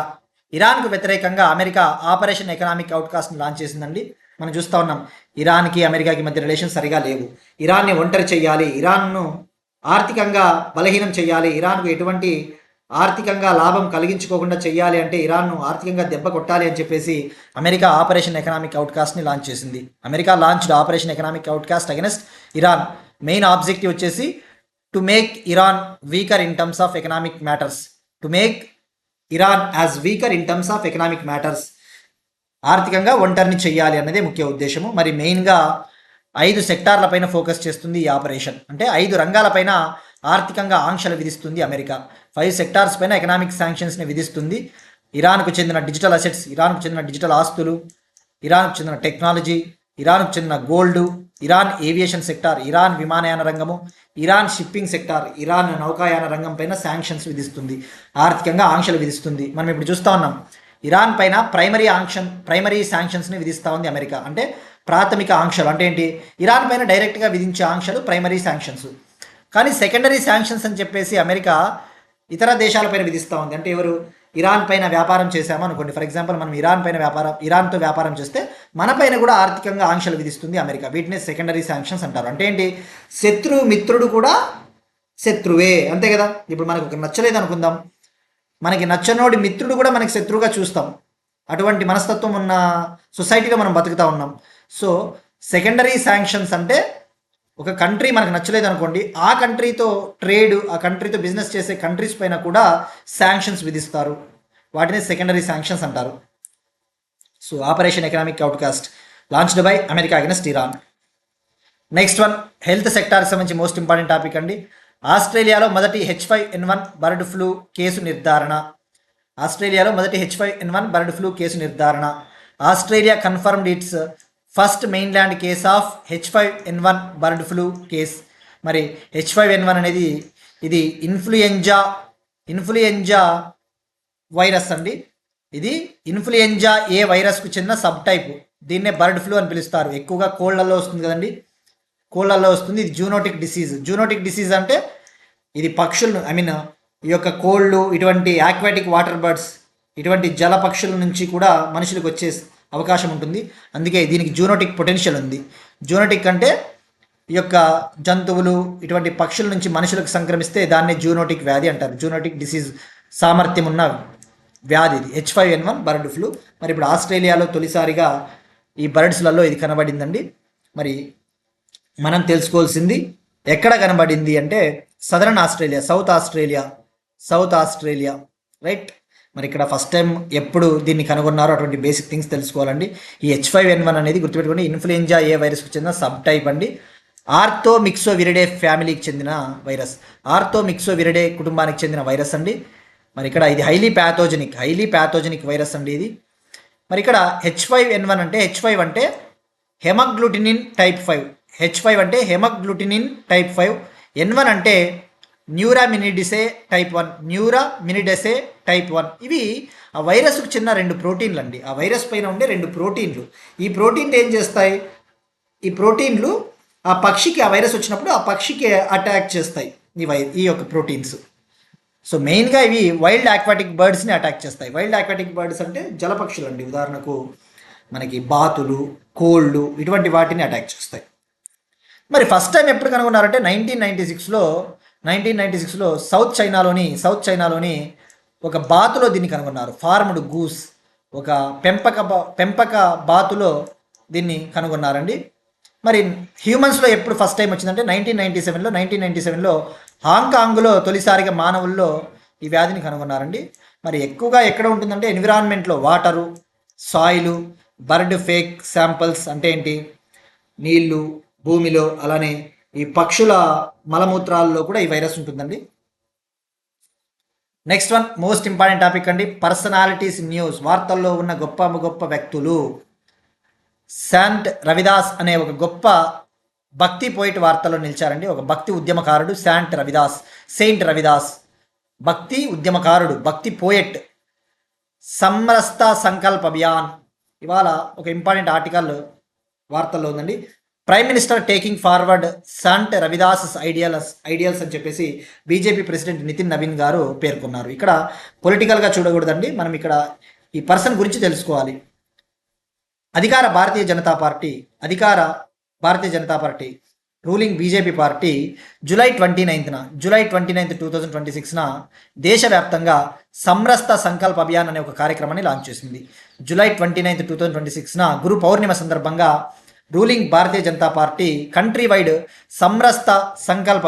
ఇరాన్కు వ్యతిరేకంగా అమెరికా ఆపరేషన్ ఎకనామిక్ అవుట్కాస్ట్ను లాంచ్ చేసిందండి. మనం చూస్తూ ఉన్నాం ఇరాన్కి అమెరికాకి మధ్య రిలేషన్స్ సరిగా లేవు. ఇరాన్ని ఒంటరి చేయాలి, ఇరాన్ను ఆర్థికంగా బలహీనం చేయాలి, ఇరాన్కు ఎటువంటి ఆర్థికంగా లాభం కలిగించుకోకుండా చేయాలి అంటే ఇరాన్ను ఆర్థికంగా దెబ్బ కొట్టాలి అని చెప్పేసి అమెరికా ఆపరేషన్ ఎకనామిక్ అవుట్కాస్ట్ని లాంచ్ చేసింది. America launched operation economic outcast against Iran. Main objective వచ్చేసి to make Iran weaker in terms of economic matters. To make Iran as weaker in terms of economic matters. ఆర్థికంగా ఒంటరిని చెయ్యాలి అన్నదే ముఖ్య ఉద్దేశము. మరి మెయిన్గా 5 సెక్టార్లపైన ఫోకస్ చేస్తుంది ఈ ఆపరేషన్. అంటే 5 రంగాలపైన ఆర్థికంగా ఆంక్షలు విధిస్తుంది అమెరికా. 5 సెక్టార్స్ పైన ఎకనామిక్ శాంక్షన్స్ని విధిస్తుంది. ఇరాన్కు చెందిన డిజిటల్ అసెట్స్, ఇరాన్కు చెందిన డిజిటల్ ఆస్తులు, ఇరాన్కు చెందిన టెక్నాలజీ, ఇరాన్కు చెందిన gold, Iran aviation sector, Iran విమానయాన రంగము, ఇరాన్ షిప్పింగ్ సెక్టార్, ఇరాన్ నౌకాయాన రంగం పైన శాంక్షన్స్ విధిస్తుంది, ఆర్థికంగా ఆంక్షలు విధిస్తుంది. మనం ఇప్పుడు చూస్తూ ఉన్నాం ఇరాన్ పైన ప్రైమరీ శాంక్షన్స్ని విధిస్తూ ఉంది అమెరికా. అంటే ప్రాథమిక ఆంక్షలు అంటే ఏంటి, ఇరాన్ పైన డైరెక్ట్గా విధించే ఆంక్షలు ప్రైమరీ శాంక్షన్స్. కానీ సెకండరీ శాంక్షన్స్ అని చెప్పేసి అమెరికా ఇతర దేశాలపైన విధిస్తూ ఉంది. అంటే ఎవరు, ఇరాన్ పైన వ్యాపారం చేశాము అనుకోండి, ఫర్ ఎగ్జాంపుల్ మనం ఇరాన్తో వ్యాపారం చేస్తే మన పైన కూడా ఆర్థికంగా ఆంక్షలు విధిస్తుంది అమెరికా. వీటిని సెకండరీ శాంక్షన్స్ అంటారు. అంటే ఏంటి, మిత్రుడు కూడా శత్రువే, అంతే కదా. ఇప్పుడు మనకు ఒక నచ్చలేదు అనుకుందాం, మనకి నచ్చనోడి మిత్రుడు కూడా మనకి శత్రువుగా చూస్తాం. అటువంటి మనస్తత్వం ఉన్న సొసైటీలో మనం బతుకుతూ ఉన్నాం. సో సెకండరీ శాంక్షన్స్ అంటే ఒక కంట్రీ మనకు నచ్చలేదు అనుకోండి, ఆ కంట్రీతో ట్రేడ్, ఆ కంట్రీతో బిజినెస్ చేసే కంట్రీస్ పైన కూడా శాంక్షన్స్ విధిస్తారు. వాటిని సెకండరీ శాంక్షన్స్ అంటారు. So operation economic outcast launched by America against Iran. Next one, health సెక్టార్కి సంబంధించి మోస్ట్ ఇంపార్టెంట్ టాపిక్ అండి. ఆస్ట్రేలియాలో మొదటి H5N1 బర్డ్ ఫ్లూ కేసు నిర్ధారణ. ఆస్ట్రేలియాలో మొదటి H5N1 బర్డ్ ఫ్లూ కేసు నిర్ధారణ. Australia confirmed it's first mainland case of H5N1 bird flu case. మరి H5N1 అనేది ఇది ఇన్ఫ్లుయెంజా వైరస్ అండి. ఇది ఇన్ఫ్లుయెంజా ఏ వైరస్కు చెందిన సబ్ టైప్. దీన్నే బర్డ్ ఫ్లూ అని పిలుస్తారు. ఎక్కువగా కోళ్లలో వస్తుంది కదండి, కోళ్లలో వస్తుంది. ఇది జూనోటిక్ డిసీజ్. జూనోటిక్ డిసీజ్ అంటే ఇది పక్షులను, ఈ యొక్క కోళ్ళు, ఇటువంటి ఆక్వాటిక్ వాటర్ బర్డ్స్, ఇటువంటి జల పక్షుల నుంచి కూడా మనుషులకు వచ్చే అవకాశం ఉంటుంది. అందుకే దీనికి జూనోటిక్ పొటెన్షియల్ ఉంది. జూనోటిక్ అంటే ఈ యొక్క జంతువులు, ఇటువంటి పక్షుల నుంచి మనుషులకు సంక్రమిస్తే దాన్నే జూనోటిక్ వ్యాధి అంటారు. జూనోటిక్ డిసీజ్ సామర్థ్యం ఉన్న వ్యాధి ఇది H5N1 బర్డ్ ఫ్లూ. మరి ఇప్పుడు ఆస్ట్రేలియాలో తొలిసారిగా ఈ బర్డ్స్లలో ఇది కనబడిందండి. మరి మనం తెలుసుకోవాల్సింది ఎక్కడ కనబడింది అంటే southern Australia, south Australia right. మరి ఇక్కడ ఫస్ట్ టైం ఎప్పుడు దీన్ని కనుగొన్నారో అటువంటి బేసిక్ థింగ్స్ తెలుసుకోవాలండి. ఈ H5N1 అనేది గుర్తుపెట్టుకోండి, ఇన్ఫ్లుయెంజా ఏ వైరస్కి చెందిన సబ్ టైప్ అండి. ఆర్థోమిక్సోవిరిడే ఫ్యామిలీకి చెందిన వైరస్, ఆర్థోమిక్సోవిరిడే కుటుంబానికి చెందిన వైరస్ అండి. మరి ఇక్కడ ఇది హైలీ ప్యాథోజెనిక్ వైరస్ అండి ఇది. మరి ఇక్కడ H5N1 అంటే H5 అంటే హెమగ్లూటినిన్ టైప్ 5, H5 అంటే హెమగ్లూటినిన్ టైప్ 5, N1 అంటే న్యూరామినిడిసే టైప్ 1. ఇవి ఆ వైరస్కు చిన్న 2 ప్రోటీన్లు అండి. ఆ వైరస్ పైన ఉండే 2 ప్రోటీన్లు. ఈ ప్రోటీన్లు ఏం చేస్తాయి, ఈ ప్రోటీన్లు ఆ పక్షికి, ఆ వైరస్ వచ్చినప్పుడు ఆ పక్షికి అటాక్ చేస్తాయి ఈ యొక్క ప్రోటీన్స్. సో మెయిన్గా ఇవి వైల్డ్ ఆక్వాటిక్ బర్డ్స్ని అటాక్ చేస్తాయి. వైల్డ్ ఆక్వాటిక్ బర్డ్స్ అంటే జలపక్షులు అండి. ఉదాహరణకు మనకి బాతులు, కోళ్ళు, ఇటువంటి వాటిని అటాక్ చేస్తాయి. మరి ఫస్ట్ టైం ఎప్పుడు కనుగొన్నారంటే 1996లో సౌత్ చైనాలోని ఒక బాతులో దీన్ని కనుగొన్నారు. ఫార్మ్డ్ గూస్, ఒక పెంపక బాతులో దీన్ని కనుగొన్నారండి. మరి హ్యూమన్స్లో ఎప్పుడు ఫస్ట్ టైం వచ్చిందంటే 1997లో హాంకాంగ్లో తొలిసారిగా మానవుల్లో ఈ వ్యాధిని కనుగొన్నారండి. మరి ఎక్కువగా ఎక్కడ ఉంటుందంటే ఎన్విరాన్మెంట్లో, వాటరు, సాయిలు, బర్డ్ ఫేక్ శాంపిల్స్ అంటే ఏంటి, నీళ్లు, భూమిలో, అలానే ఈ పక్షుల మలమూత్రాల్లో కూడా ఈ వైరస్ ఉంటుందండి. Next one, most important topic అండి, పర్సనాలిటీస్ న్యూస్. వార్తల్లో ఉన్న గొప్ప వ్యక్తులు. శాంట్ రవిదాస్ అనే ఒక గొప్ప భక్తి పోయిట్ వార్తల్లో నిలిచారండి. ఒక భక్తి ఉద్యమకారుడు సెయింట్ రవిదాస్ భక్తి ఉద్యమకారుడు, భక్తి పోయెట్, సమరస్త సంకల్ప అభియాన్. ఇవాళ ఒక ఇంపార్టెంట్ ఆర్టికల్ వార్తల్లో ఉందండి. Prime minister taking forward Sant Ravidas ideals అని చెప్పేసి బీజేపీ ప్రెసిడెంట్ నితిన్ నవీన్ గారు పేర్కొన్నారు. ఇక్కడ పొలిటికల్గా చూడకూడదండి, మనం ఇక్కడ ఈ పర్సన్ గురించి తెలుసుకోవాలి. అధికార Bharatiya Janata party ruling BJP party July 29న 2026న దేశవ్యాప్తంగా సమరస్త సంకల్ప అభియాన్ అనే ఒక కార్యక్రమాన్ని లాంచ్ చేసింది. జూలై 29, 2026న గురు పౌర్ణిమ సందర్భంగా రూలింగ్ భారతీయ Janata party country wide Samrasta సంకల్ప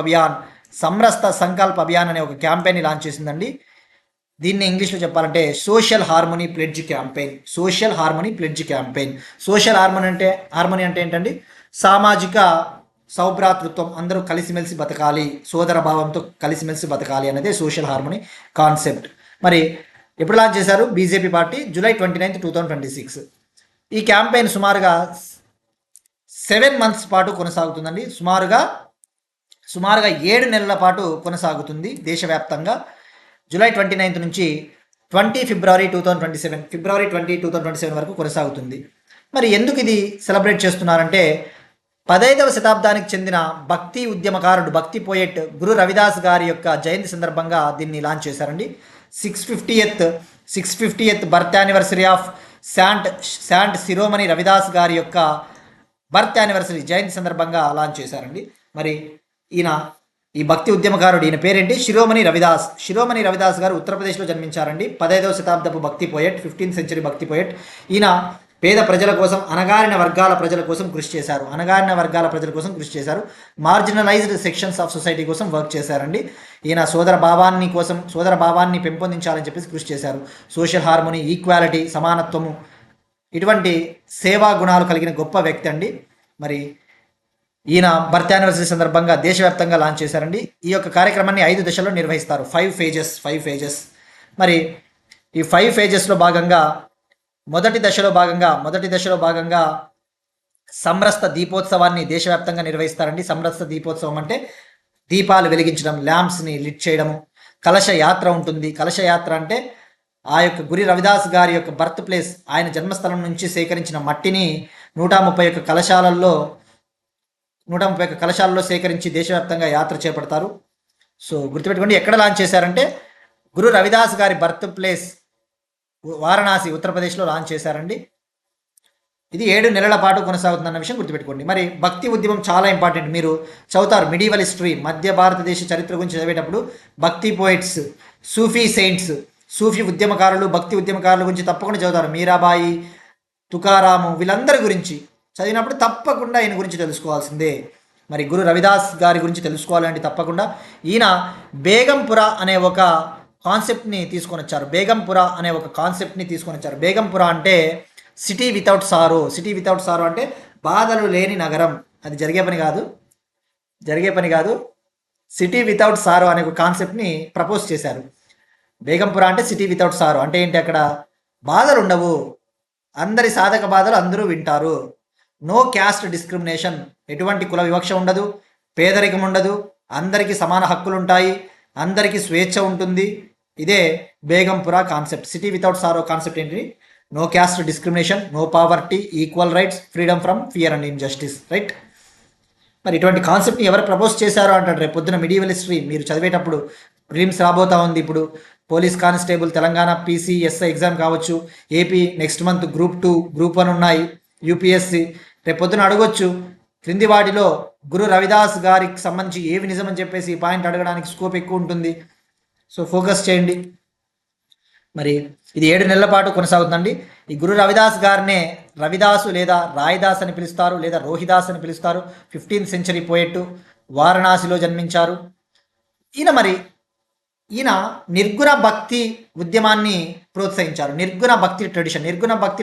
అభియాన్ అనే ఒక క్యాంపెయిన్ని లాంచ్ చేసిందండి. దీన్ని ఇంగ్లీష్లో చెప్పాలంటే social harmony pledge campaign. Social harmony అంటే ఏంటండి? సామాజిక సౌభ్రాతృత్వం, అందరూ కలిసిమెలిసి బతకాలి, సోదర భావంతో కలిసిమెలిసి బతకాలి అనేది సోషల్ హార్మోనీ కాన్సెప్ట్. మరి ఎప్పుడు లాంచ్ చేశారు బీజేపీ పార్టీ? జూలై 29, 2026. ఈ క్యాంపెయిన్ సుమారుగా 7 months పాటు కొనసాగుతుందండి. సుమారుగా 7 నెలల పాటు కొనసాగుతుంది దేశవ్యాప్తంగా. జూలై 29 నుంచి 20 ఫిబ్రవరి 2027 వరకు కొనసాగుతుంది. మరి ఎందుకు ఇది సెలబ్రేట్ చేస్తున్నారంటే 15వ శతాబ్దానికి చెందిన భక్తి ఉద్యమకారుడు, భక్తి పోయెట్ గురు రవిదాస్ గారి యొక్క జయంతి సందర్భంగా దీన్ని లాంచ్ చేశారండి. 650th బర్త్ యానివర్సరీ ఆఫ్ శాంట్ శిరోమణి రవిదాస్ గారి యొక్క బర్త్ యానివర్సరీ జయంతి సందర్భంగా లాంచ్ చేశారండి. మరి ఈ భక్తి ఉద్యమకారుడు, ఈయన పేరేంటి? శిరోమణి రవిదాస్ గారు ఉత్తరప్రదేశ్లో జన్మించారండి. 15వ శతాబ్దపు భక్తి పోయెట్, 15th century భక్తి పోయెట్. ఈయన పేద ప్రజల కోసం, అణగారిన వర్గాల ప్రజల కోసం కృషి చేశారు. మార్జినలైజ్డ్ సెక్షన్స్ ఆఫ్ సొసైటీ కోసం వర్క్ చేశారండి. ఈయన సోదర భావాన్ని పెంపొందించాలని చెప్పేసి కృషి చేశారు. సోషల్ హార్మోనీ, ఈక్వాలిటీ, సమానత్వము, ఇటువంటి సేవా గుణాలు కలిగిన గొప్ప వ్యక్తి అండి. మరి ఈయన బర్త్ యానివర్సరీ సందర్భంగా దేశవ్యాప్తంగా లాంచ్ చేశారండి. ఈ యొక్క కార్యక్రమాన్ని 5 దశల్లో నిర్వహిస్తారు. 5 phases. మరి ఈ 5 phases భాగంగా మొదటి దశలో భాగంగా సమరస్త దీపోత్సవాన్ని దేశవ్యాప్తంగా నిర్వహిస్తారండి. సమరస్త దీపోత్సవం అంటే దీపాలు వెలిగించడం, ల్యాంప్స్ని లిట్ చేయడము. కలశ యాత్ర ఉంటుంది. కలశ యాత్ర అంటే ఆ యొక్క గురి రవిదాస్ గారి యొక్క బర్త్ ప్లేస్, ఆయన జన్మస్థలం నుంచి సేకరించిన మట్టిని 131 కలశాలలో సేకరించి దేశవ్యాప్తంగా యాత్ర చేపడతారు. సో గుర్తుపెట్టుకోండి, ఎక్కడ లాంచ్ చేశారంటే గురు రవిదాస్ గారి బర్త్ ప్లేస్ వారణాసి, ఉత్తరప్రదేశ్లో లాంచ్ చేశారండి. ఇది 7 నెలల పాటు కొనసాగుతుందన్న విషయం గుర్తుపెట్టుకోండి. మరి భక్తి ఉద్యమం చాలా ఇంపార్టెంట్. మీరు చదువుతారు మిడీవల్ హిస్టరీ, మధ్య భారతదేశ చరిత్ర గురించి చదివేటప్పుడు భక్తి పోయిట్స్, సూఫీ సెయింట్స్, సూఫీ ఉద్యమకారులు, భక్తి ఉద్యమకారుల గురించి తప్పకుండా చదువుతారు. మీరాబాయి, తుకారాము, వీళ్ళందరి గురించి చదివినప్పుడు తప్పకుండా ఈయన గురించి తెలుసుకోవాల్సిందే. మరి గురు రవిదాస్ గారి గురించి తెలుసుకోవాలంటే తప్పకుండా ఈయన బేగంపుర అనే ఒక కాన్సెప్ట్ని తీసుకొని వచ్చారు. బేగంపుర అంటే సిటీ వితౌట్ సారో అంటే బాధలు లేని నగరం. అది జరిగే పని కాదు. సిటీ వితౌట్ సారో అనే ఒక కాన్సెప్ట్ని ప్రపోజ్ చేశారు. బేగంపుర అంటే సిటీ వితౌట్ సారో అంటే ఏంటి? అక్కడ బాధలు ఉండవు, అందరి సాధక బాధలు అందరూ వింటారు. నో క్యాస్ట్ డిస్క్రిమినేషన్, ఎటువంటి కుల వివక్ష ఉండదు, పేదరికం ఉండదు, అందరికీ సమాన హక్కులు ఉంటాయి, అందరికీ స్వేచ్ఛ ఉంటుంది. ఇదే Begampura concept. City without sorrow concept ఏంటి? No caste discrimination, no poverty, equal rights, freedom from fear and injustice, right? మరి ఇటువంటి కాన్సెప్ట్ని ఎవరు ప్రపోజ్ చేశారో అంటాడు. రేపు పొద్దున మిడీవల్ హిస్టరీ మీరు చదివేటప్పుడు, ప్రిలిమ్స్ రాబోతా ఉంది ఇప్పుడు, police constable, Telangana PCSI exam కావచ్చు, AP next month Group 2, Group 1 ఉన్నాయి, UPSC. రేపు పొద్దున అడగొచ్చు క్రింది వాటిలో గురు రవిదాస్ గారికి సంబంధించి ఏవి నిజమని చెప్పేసి ఈ పాయింట్ అడగడానికి స్కోప్ ఎక్కువ ఉంటుంది. సో ఫోకస్ చేయండి. మరి ఇది 7 నెలల పాటు కొనసాగుతుందండి. ఈ గురు రవిదాస్ గారినే రవిదాసు లేదా రాయిదాస్ అని పిలుస్తారు, లేదా రోహిదాస్ అని పిలుస్తారు. 15th century పోయెట్, వారణాసిలో జన్మించారు. ఈయన నిర్గుణ భక్తి ఉద్యమాన్ని ప్రోత్సహించారు. నిర్గుణ భక్తి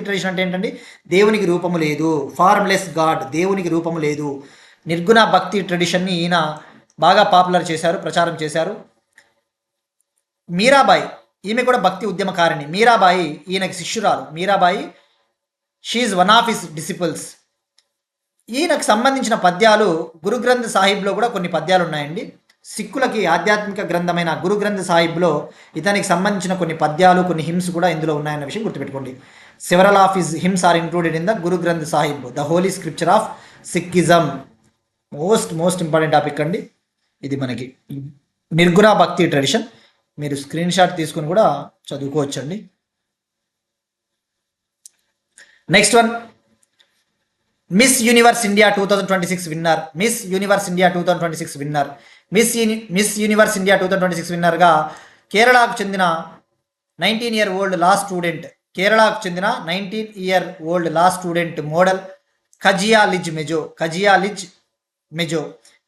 ట్రెడిషన్ అంటే ఏంటండి? దేవునికి రూపము లేదు, ఫార్మ్లెస్ గాడ్, దేవునికి రూపము లేదు. నిర్గుణ భక్తి ట్రెడిషన్ని ఈయన బాగా పాపులర్ చేశారు, ప్రచారం చేశారు. మీరాబాయి, ఈమె కూడా భక్తి ఉద్యమకారిణి. మీరాబాయి ఈయనకి శిష్యురాలు. Meerabai, she one of his disciples. ఈయనకు సంబంధించిన పద్యాలు గురు గ్రంథ్ సాహిబ్లో కూడా కొన్ని పద్యాలు ఉన్నాయండి. సిక్కులకి ఆధ్యాత్మిక గ్రంథమైన గురు గ్రంథ్ సాహిబ్లో ఇతనికి సంబంధించిన కొన్ని పద్యాలు, కొన్ని హిమ్స్ కూడా ఇందులో ఉన్నాయన్న విషయం గుర్తుపెట్టుకోండి. Several of his hymns are included in the Guru Granth Sahib, the holy scripture of Sikhism. Most important topic అండి ఇది. మనకి నిర్గుణ భక్తి ట్రెడిషన్. మీరు స్క్రీన్ షాట్ తీసుకుని కూడా చదువుకోవచ్చండి. Next one, Miss Universe India 2026 winner. Miss Universe India 2026 winner. Miss Universe India 2026 విన్నర్గా కేరళకు చెందిన 19-year old లా స్టూడెంట్, కేరళకు చెందిన 19-year old law student model Kaziya Liz Mejo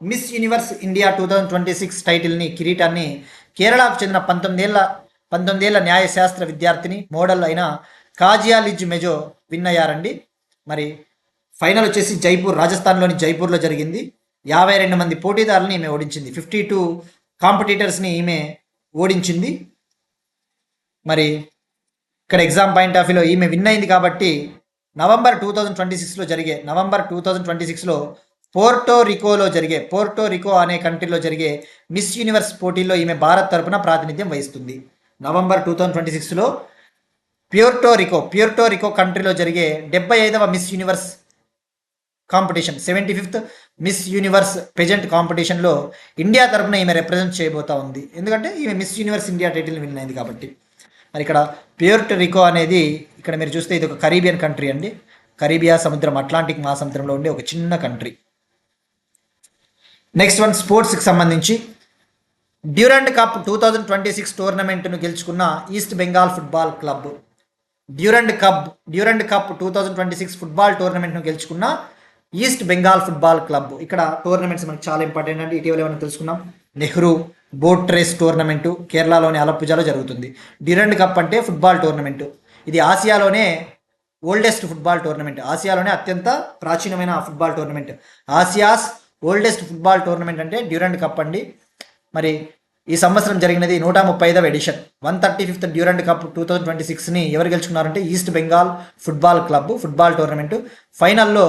Miss Universe India 2026 టైటిల్ని, కిరీటాన్ని కేరళకు చెందిన 19 ఏళ్ల న్యాయశాస్త్ర విద్యార్థిని మోడల్ అయిన కాజియా లిజ్ మెజో విన్ అయ్యారండి. మరి ఫైనల్ వచ్చేసి జైపూర్, రాజస్థాన్లోని జైపూర్లో జరిగింది. 52 మంది పోటీదారులని ఈమె ఓడించింది. 52 కాంపిటీటర్స్ని ఈమె ఓడించింది. మరి ఇక్కడ ఎగ్జామ్ పాయింట్ ఆఫ్ వ్యూలో ఈమె విన్ అయింది కాబట్టి నవంబర్ 2026లో పోర్టో రికో అనే కంట్రీలో జరిగే మిస్ యూనివర్స్ పోటీల్లో ఈమె భారత్ తరపున ప్రాతినిధ్యం వహిస్తుంది. నవంబర్ 2026లో ప్యూర్టో రికో కంట్రీలో జరిగే 75వ Miss Universe competition, 75th Miss Universe pageant కాంపిటీషన్లో ఇండియా తరపున ఈమె రిప్రజెంట్ చేయబోతా ఉంది. ఎందుకంటే ఈమె మిస్ యూనివర్స్ ఇండియా టైటిల్ని విన్ అయింది కాబట్టి. మరి ఇక్కడ ప్యూర్టో రికో అనేది, ఇక్కడ మీరు చూస్తే ఇది ఒక కరీబియన్ కంట్రీ అండి. కరీబియా సముద్రం, అట్లాంటిక్ మహాసముద్రంలో ఉండే ఒక చిన్న కంట్రీ. నెక్స్ట్ వన్, స్పోర్ట్స్కి సంబంధించి డ్యూరండ్ కప్ 2026 టోర్నమెంట్ను గెలుచుకున్న East Bengal football club. Durand cup 2026 football టోర్నమెంట్ను గెలుచుకున్న ఈస్ట్ బెంగాల్ ఫుట్బాల్ క్లబ్. ఇక్కడ టోర్నమెంట్స్ మనకు చాలా ఇంపార్టెంట్ అండి. ఇటీవల ఏమైనా తెలుసుకున్నాం, నెహ్రూ బోట్ రేస్ టోర్నమెంటు కేరళలోని అలప్పుజాలో జరుగుతుంది. డ్యూరండ్ కప్ అంటే ఫుట్బాల్ టోర్నమెంటు. ఇది ఆసియాలోనే ఓల్డెస్ట్ ఫుట్బాల్ టోర్నమెంట్, ఆసియాలోనే అత్యంత ప్రాచీనమైన football tournament. Asia's oldest football tournament అంటే డ్యూరండ్ కప్ అండి. మరి ఈ సంవత్సరం జరిగినది 135వ ఎడిషన్. 135th డ్యూరండ్ కప్ 2026ని ఎవరు గెలుచుకున్నారంటే East Bengal football club football tournament. ఫైనల్లో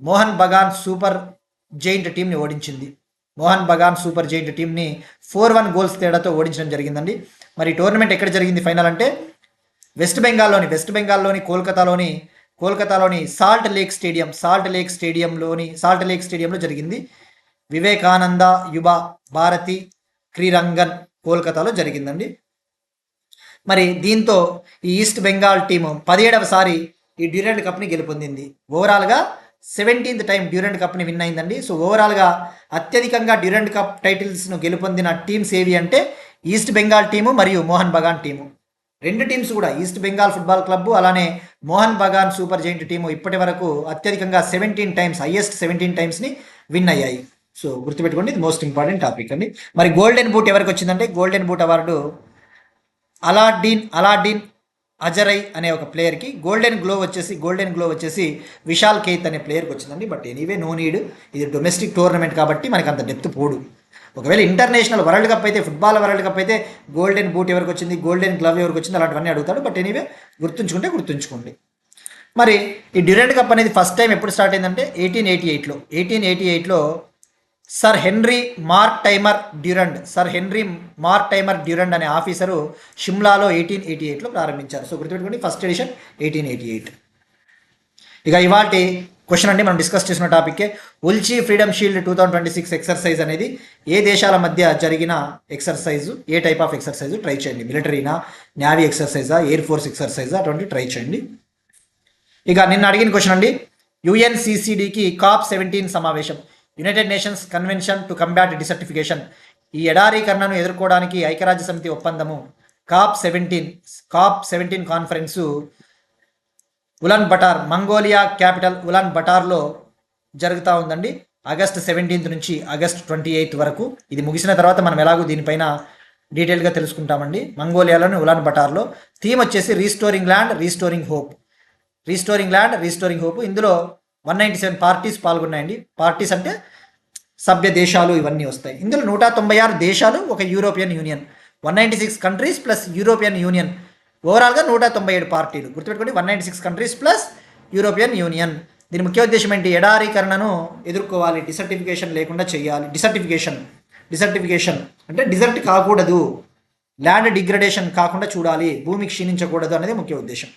మోహన్ బగాన్ సూపర్ జైంట్ టీంని ఓడించింది. మోహన్ బగాన్ సూపర్ జైంట్ టీంని 4-1 గోల్స్ తేడాతో ఓడించడం జరిగిందండి. మరి టోర్నమెంట్ ఎక్కడ జరిగింది ఫైనల్ అంటే వెస్ట్ బెంగాల్లోని కోల్కతాలోని సాల్ట్ లేక్ స్టేడియంలో జరిగింది. వివేకానంద యువ భారతి క్రీరంగన్ కోల్కతాలో జరిగిందండి. మరి దీంతో ఈ ఈస్ట్ బెంగాల్ టీము 17వ సారి ఈ డ్యూరండ్ కప్ని గెలుపొందింది. ఓవరాల్గా 17th టైం డ్యూరండ్ కప్ని విన్ అయిందండి. సో ఓవరాల్గా అత్యధికంగా డ్యూరండ్ కప్ టైటిల్స్ను గెలుపొందిన టీమ్స్ ఏవి అంటే ఈస్ట్ బెంగాల్ టీము మరియు మోహన్ బగాన్ టీము. రెండు టీమ్స్ కూడా ఈస్ట్ బెంగాల్ ఫుట్బాల్ క్లబ్ అలానే Mohan Bagan super giant team ఇప్పటి వరకు అత్యధికంగా 17 టైమ్స్, హైయెస్ట్ 17 టైమ్స్ని విన్ అయ్యాయి. సో గుర్తుపెట్టుకోండి, ఇది మోస్ట్ ఇంపార్టెంట్ టాపిక్ అండి. మరి గోల్డెన్ బూట్ ఎవరికి వచ్చిందంటే గోల్డెన్ బూట్ అవార్డు అలాడ్డీన్ అజరై అనే ఒక ప్లేయర్కి, గోల్డెన్ గ్లో వచ్చేసి విశాల్ కేత్ అనే ప్లేయర్కి వచ్చిందండి. బట్ ఎనీవే నో నీడ్, ఇది డొమెస్టిక్ టోర్నమెంట్ కాబట్టి మనకు అంత డెప్త్ పోడు. ఒకవేళ ఇంటర్నేషనల్ వరల్డ్ కప్ అయితే, ఫుట్బాల్ వరల్డ్ కప్ అయితే గోల్డెన్ బూట్ ఎవరికి వచ్చింది, గోల్డెన్ గ్లవ్ ఎవరికి వచ్చింది అలాంటివన్నీ అడుగుతాడు. బట్ ఎనీవే గుర్తుంచుకోండి. మరి ఈ డ్యూరండ్ కప్ అనేది ఫస్ట్ టైం ఎప్పుడు స్టార్ట్ అయిందంటే 1888లో సర్ హెన్రీ మార్క్ టైమర్ డ్యూరండ్ అనే ఆఫీసరు షిమ్లాలో 1888లో ప్రారంభించారు. సో గుర్తుపెట్టుకోండి, ఫస్ట్ ఎడిషన్ 1888. ఇక ఇవాల్టి క్వశ్చన్ అండి మనం డిస్కస్ చేసిన టాపిక్కే. ఉల్చి ఫ్రీడమ్ షీల్డ్ 2026 ఎక్సర్సైజ్ అనేది ఏ దేశాల మధ్య జరిగిన exercise, A type of exercise try చేయండి. మిలిటరీనా, నేవీ ఎక్సర్సైజా, ఎయిర్ ఫోర్స్ ఎక్సర్సైజా, అటువంటి ట్రై చేయండి. ఇక నిన్న అడిగిన క్వశ్చన్ అండి, UNCCDకి COP17 సమావేశం, United nations convention to combat desertification, ఈ ఎడారీకరణను ఎదుర్కోవడానికి ఐక్యరాజ్య సమితి ఒప్పందము COP17 conference woollen బటార్, Mongolia capital woollen బటార్లో జరుగుతూ ఉందండి. ఆగస్ట్ 17 నుంచి ఆగస్ట్ 28 వరకు. ఇది ముగిసిన తర్వాత మనం ఎలాగో దీనిపైన డీటెయిల్గా తెలుసుకుంటామండి. మంగోలియాలోని ఉలాన్ బటార్లో. థీమ్ వచ్చేసి రీస్టోరింగ్ ల్యాండ్, రీస్టోరింగ్ హోప్. ఇందులో 197 పార్టీస్ పాల్గొన్నాయండి. పార్టీస్ అంటే సభ్య దేశాలు ఇవన్నీ వస్తాయి. ఇందులో 196 దేశాలు, ఒక European union, 196 countries plus European union, ఓవరాల్గా 197 పార్టీలు. గుర్తుపెట్టుకోండి, 196 కంట్రీస్ ప్లస్ యూరోపియన్ యూనియన్. దీని ముఖ్య ఉద్దేశం ఏంటి? ఎడారీకరణను ఎదుర్కోవాలి, డిసర్టిఫికేషన్ లేకుండా చేయాలి. డిసర్టిఫికేషన్ అంటే డిజర్ట్ కాకూడదు, ల్యాండ్ డిగ్రేడేషన్ కాకుండా చూడాలి, భూమి క్షీణించకూడదు అనేది ముఖ్య ఉద్దేశం.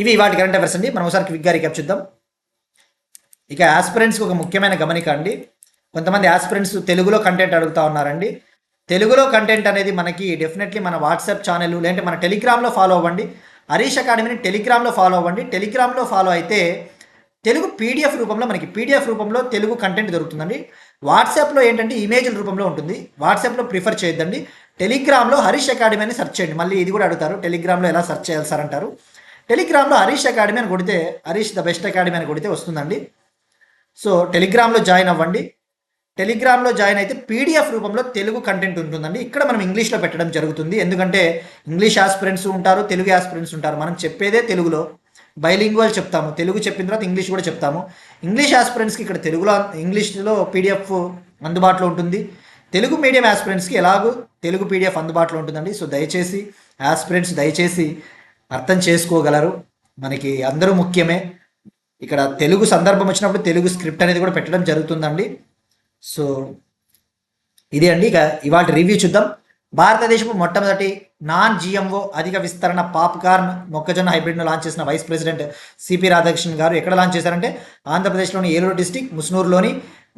ఇవి వాటి కరెంట్ అఫైర్స్ అండి. మనం ఒకసారి క్విక్గా రీక్యాప్ చూద్దాం. ఇక ఆస్పిరెంట్స్కి ఒక ముఖ్యమైన గమనిక అండి. కొంతమంది ఆస్పిరెంట్స్ తెలుగులో కంటెంట్ అడుగుతూ ఉన్నారండి. తెలుగులో కంటెంట్ అనేది మనకి డెఫినెట్లీ మన వాట్సాప్ ఛానల్ లేదంటే మన టెలిగ్రామ్లో ఫాలో అవ్వండి. హరీష్ అకాడమీని టెలిగ్రామ్లో ఫాలో అవ్వండి. టెలిగ్రామ్లో ఫాలో అయితే తెలుగు పీడిఎఫ్ రూపంలో మనకి పీడిఎఫ్ రూపంలో తెలుగు కంటెంట్ దొరుకుతుందండి. వాట్సాప్లో ఏంటంటే ఇమేజ్ల రూపంలో ఉంటుంది. వాట్సాప్లో ప్రిఫర్ చేయొద్దండి. టెలిగ్రామ్లో హరీష్ అకాడమీ అని సెర్చ్ చేయండి. మళ్ళీ ఇది కూడా అడుగుతారు, టెలిగ్రామ్లో ఎలా సెర్చ్ చేయాలి సార్ అంటారు. టెలిగ్రామ్లో హరీష్ అకాడమీ అని కొడితే, హరీష్ ద బెస్ట్ అకాడమీ అని కొడితే వస్తుందండి. సో టెలిగ్రామ్లో జాయిన్ అవ్వండి. టెలిగ్రామ్లో జాయిన్ అయితే పీడిఎఫ్ రూపంలో తెలుగు కంటెంట్ ఉంటుందండి. ఇక్కడ మనం ఇంగ్లీష్లో పెట్టడం జరుగుతుంది. ఎందుకంటే ఇంగ్లీష్ ఆస్పిరెంట్స్ ఉంటారు, తెలుగు ఆస్పిరెంట్స్ ఉంటారు. మనం చెప్పేదే తెలుగులో, బైలింగ్వల్ చెప్తాము. తెలుగు చెప్పిన తర్వాత ఇంగ్లీష్ కూడా చెప్తాము. ఇంగ్లీష్ ఆస్పిరెంట్స్కి ఇక్కడ తెలుగులో ఇంగ్లీష్లో పీడిఎఫ్ అందుబాటులో ఉంటుంది. తెలుగు మీడియం ఆస్పిరెంట్స్కి ఎలాగూ తెలుగు పీడిఎఫ్ అందుబాటులో ఉంటుందండి. సో దయచేసి ఆస్పిరెంట్స్ దయచేసి అర్థం చేసుకోగలరు. మనకి అందరూ ముఖ్యమే. ఇక్కడ తెలుగు సందర్భం వచ్చినప్పుడు తెలుగు స్క్రిప్ట్ అనేది కూడా పెట్టడం జరుగుతుందండి. సో ఇదే అండి. ఇక ఇవాళ రివ్యూ చూద్దాం. భారతదేశపు మొట్టమొదటి నాన్ జిఎంఓ అధిక విస్తరణ పాప్కార్న్ మొక్కజొన్న హైబ్రిడ్ను లాంచ్ చేసిన వైస్ ప్రెసిడెంట్ సిపి రాధాకృష్ణన్ గారు ఎక్కడ లాంచ్ చేశారంటే ఆంధ్రప్రదేశ్లోని ఏలూరు డిస్టిక్ ముస్నూరులోని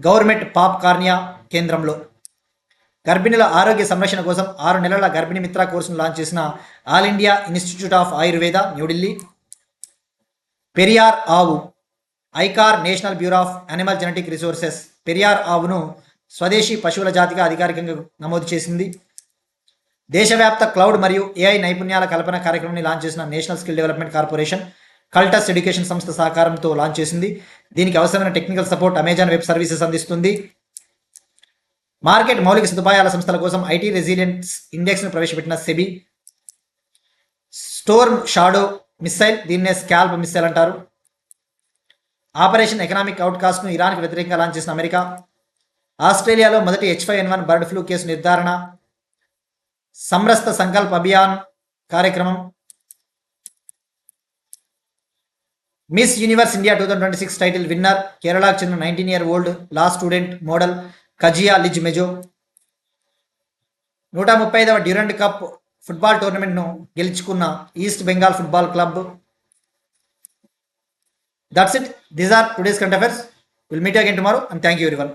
గవర్నమెంట్ పాప్కార్నియా కేంద్రంలో. గర్భిణుల ఆరోగ్య సంరక్షణ కోసం 6 నెలల గర్భిణీ మిత్ర కోర్సును లాంచ్ చేసిన all India institute of Ayurveda New Delhi. Periyar ఆవు ICAR national bureau of animal genetic resources Periyar ఆవును స్వదేశీ పశువుల జాతిగా అధికారికంగా నమోదు చేసింది. దేశవ్యాప్త క్లౌడ్ మరియు ఏఐ నైపుణ్యాల కల్పన కార్యక్రమాన్ని లాంచ్ చేసిన national skill development corporation Cultus education సంస్థ సహకారంతో లాంచ్ చేసింది. దీనికి అవసరమైన technical support Amazon web services అందిస్తుంది. మార్కెట్ మౌలిక సదుపాయాల సంస్థల కోసం ఐటీ రెసిలియన్స్ ఇండెక్స్ను ప్రవేశపెట్టిన సెబీ. స్టోర్మ్ షాడో మిస్సైల్, దీన్నే స్కాల్ప్ మిస్సైల్ అంటారు. ఆపరేషన్ ఎకనామిక్ అవుట్కాస్ట్ను ఇరాన్కి వ్యతిరేకంగా లాంచ్ చేసిన అమెరికా. ఆస్ట్రేలియాలో మొదటి H5N1 బర్డ్ ఫ్లూ కేసు నిర్ధారణ. సమరస్త సంకల్ప్ అభియాన్ కార్యక్రమం. Miss Universe India 2026 title winner కేరళకు చెందిన 19-year-old లా student model Kaziya Liz Mejo. 135వ Durand cup football టోర్నమెంట్ను గెలుచుకున్న East Bengal football club. That's it. These are today's current affairs. We'll meet again tomorrow and thank you everyone.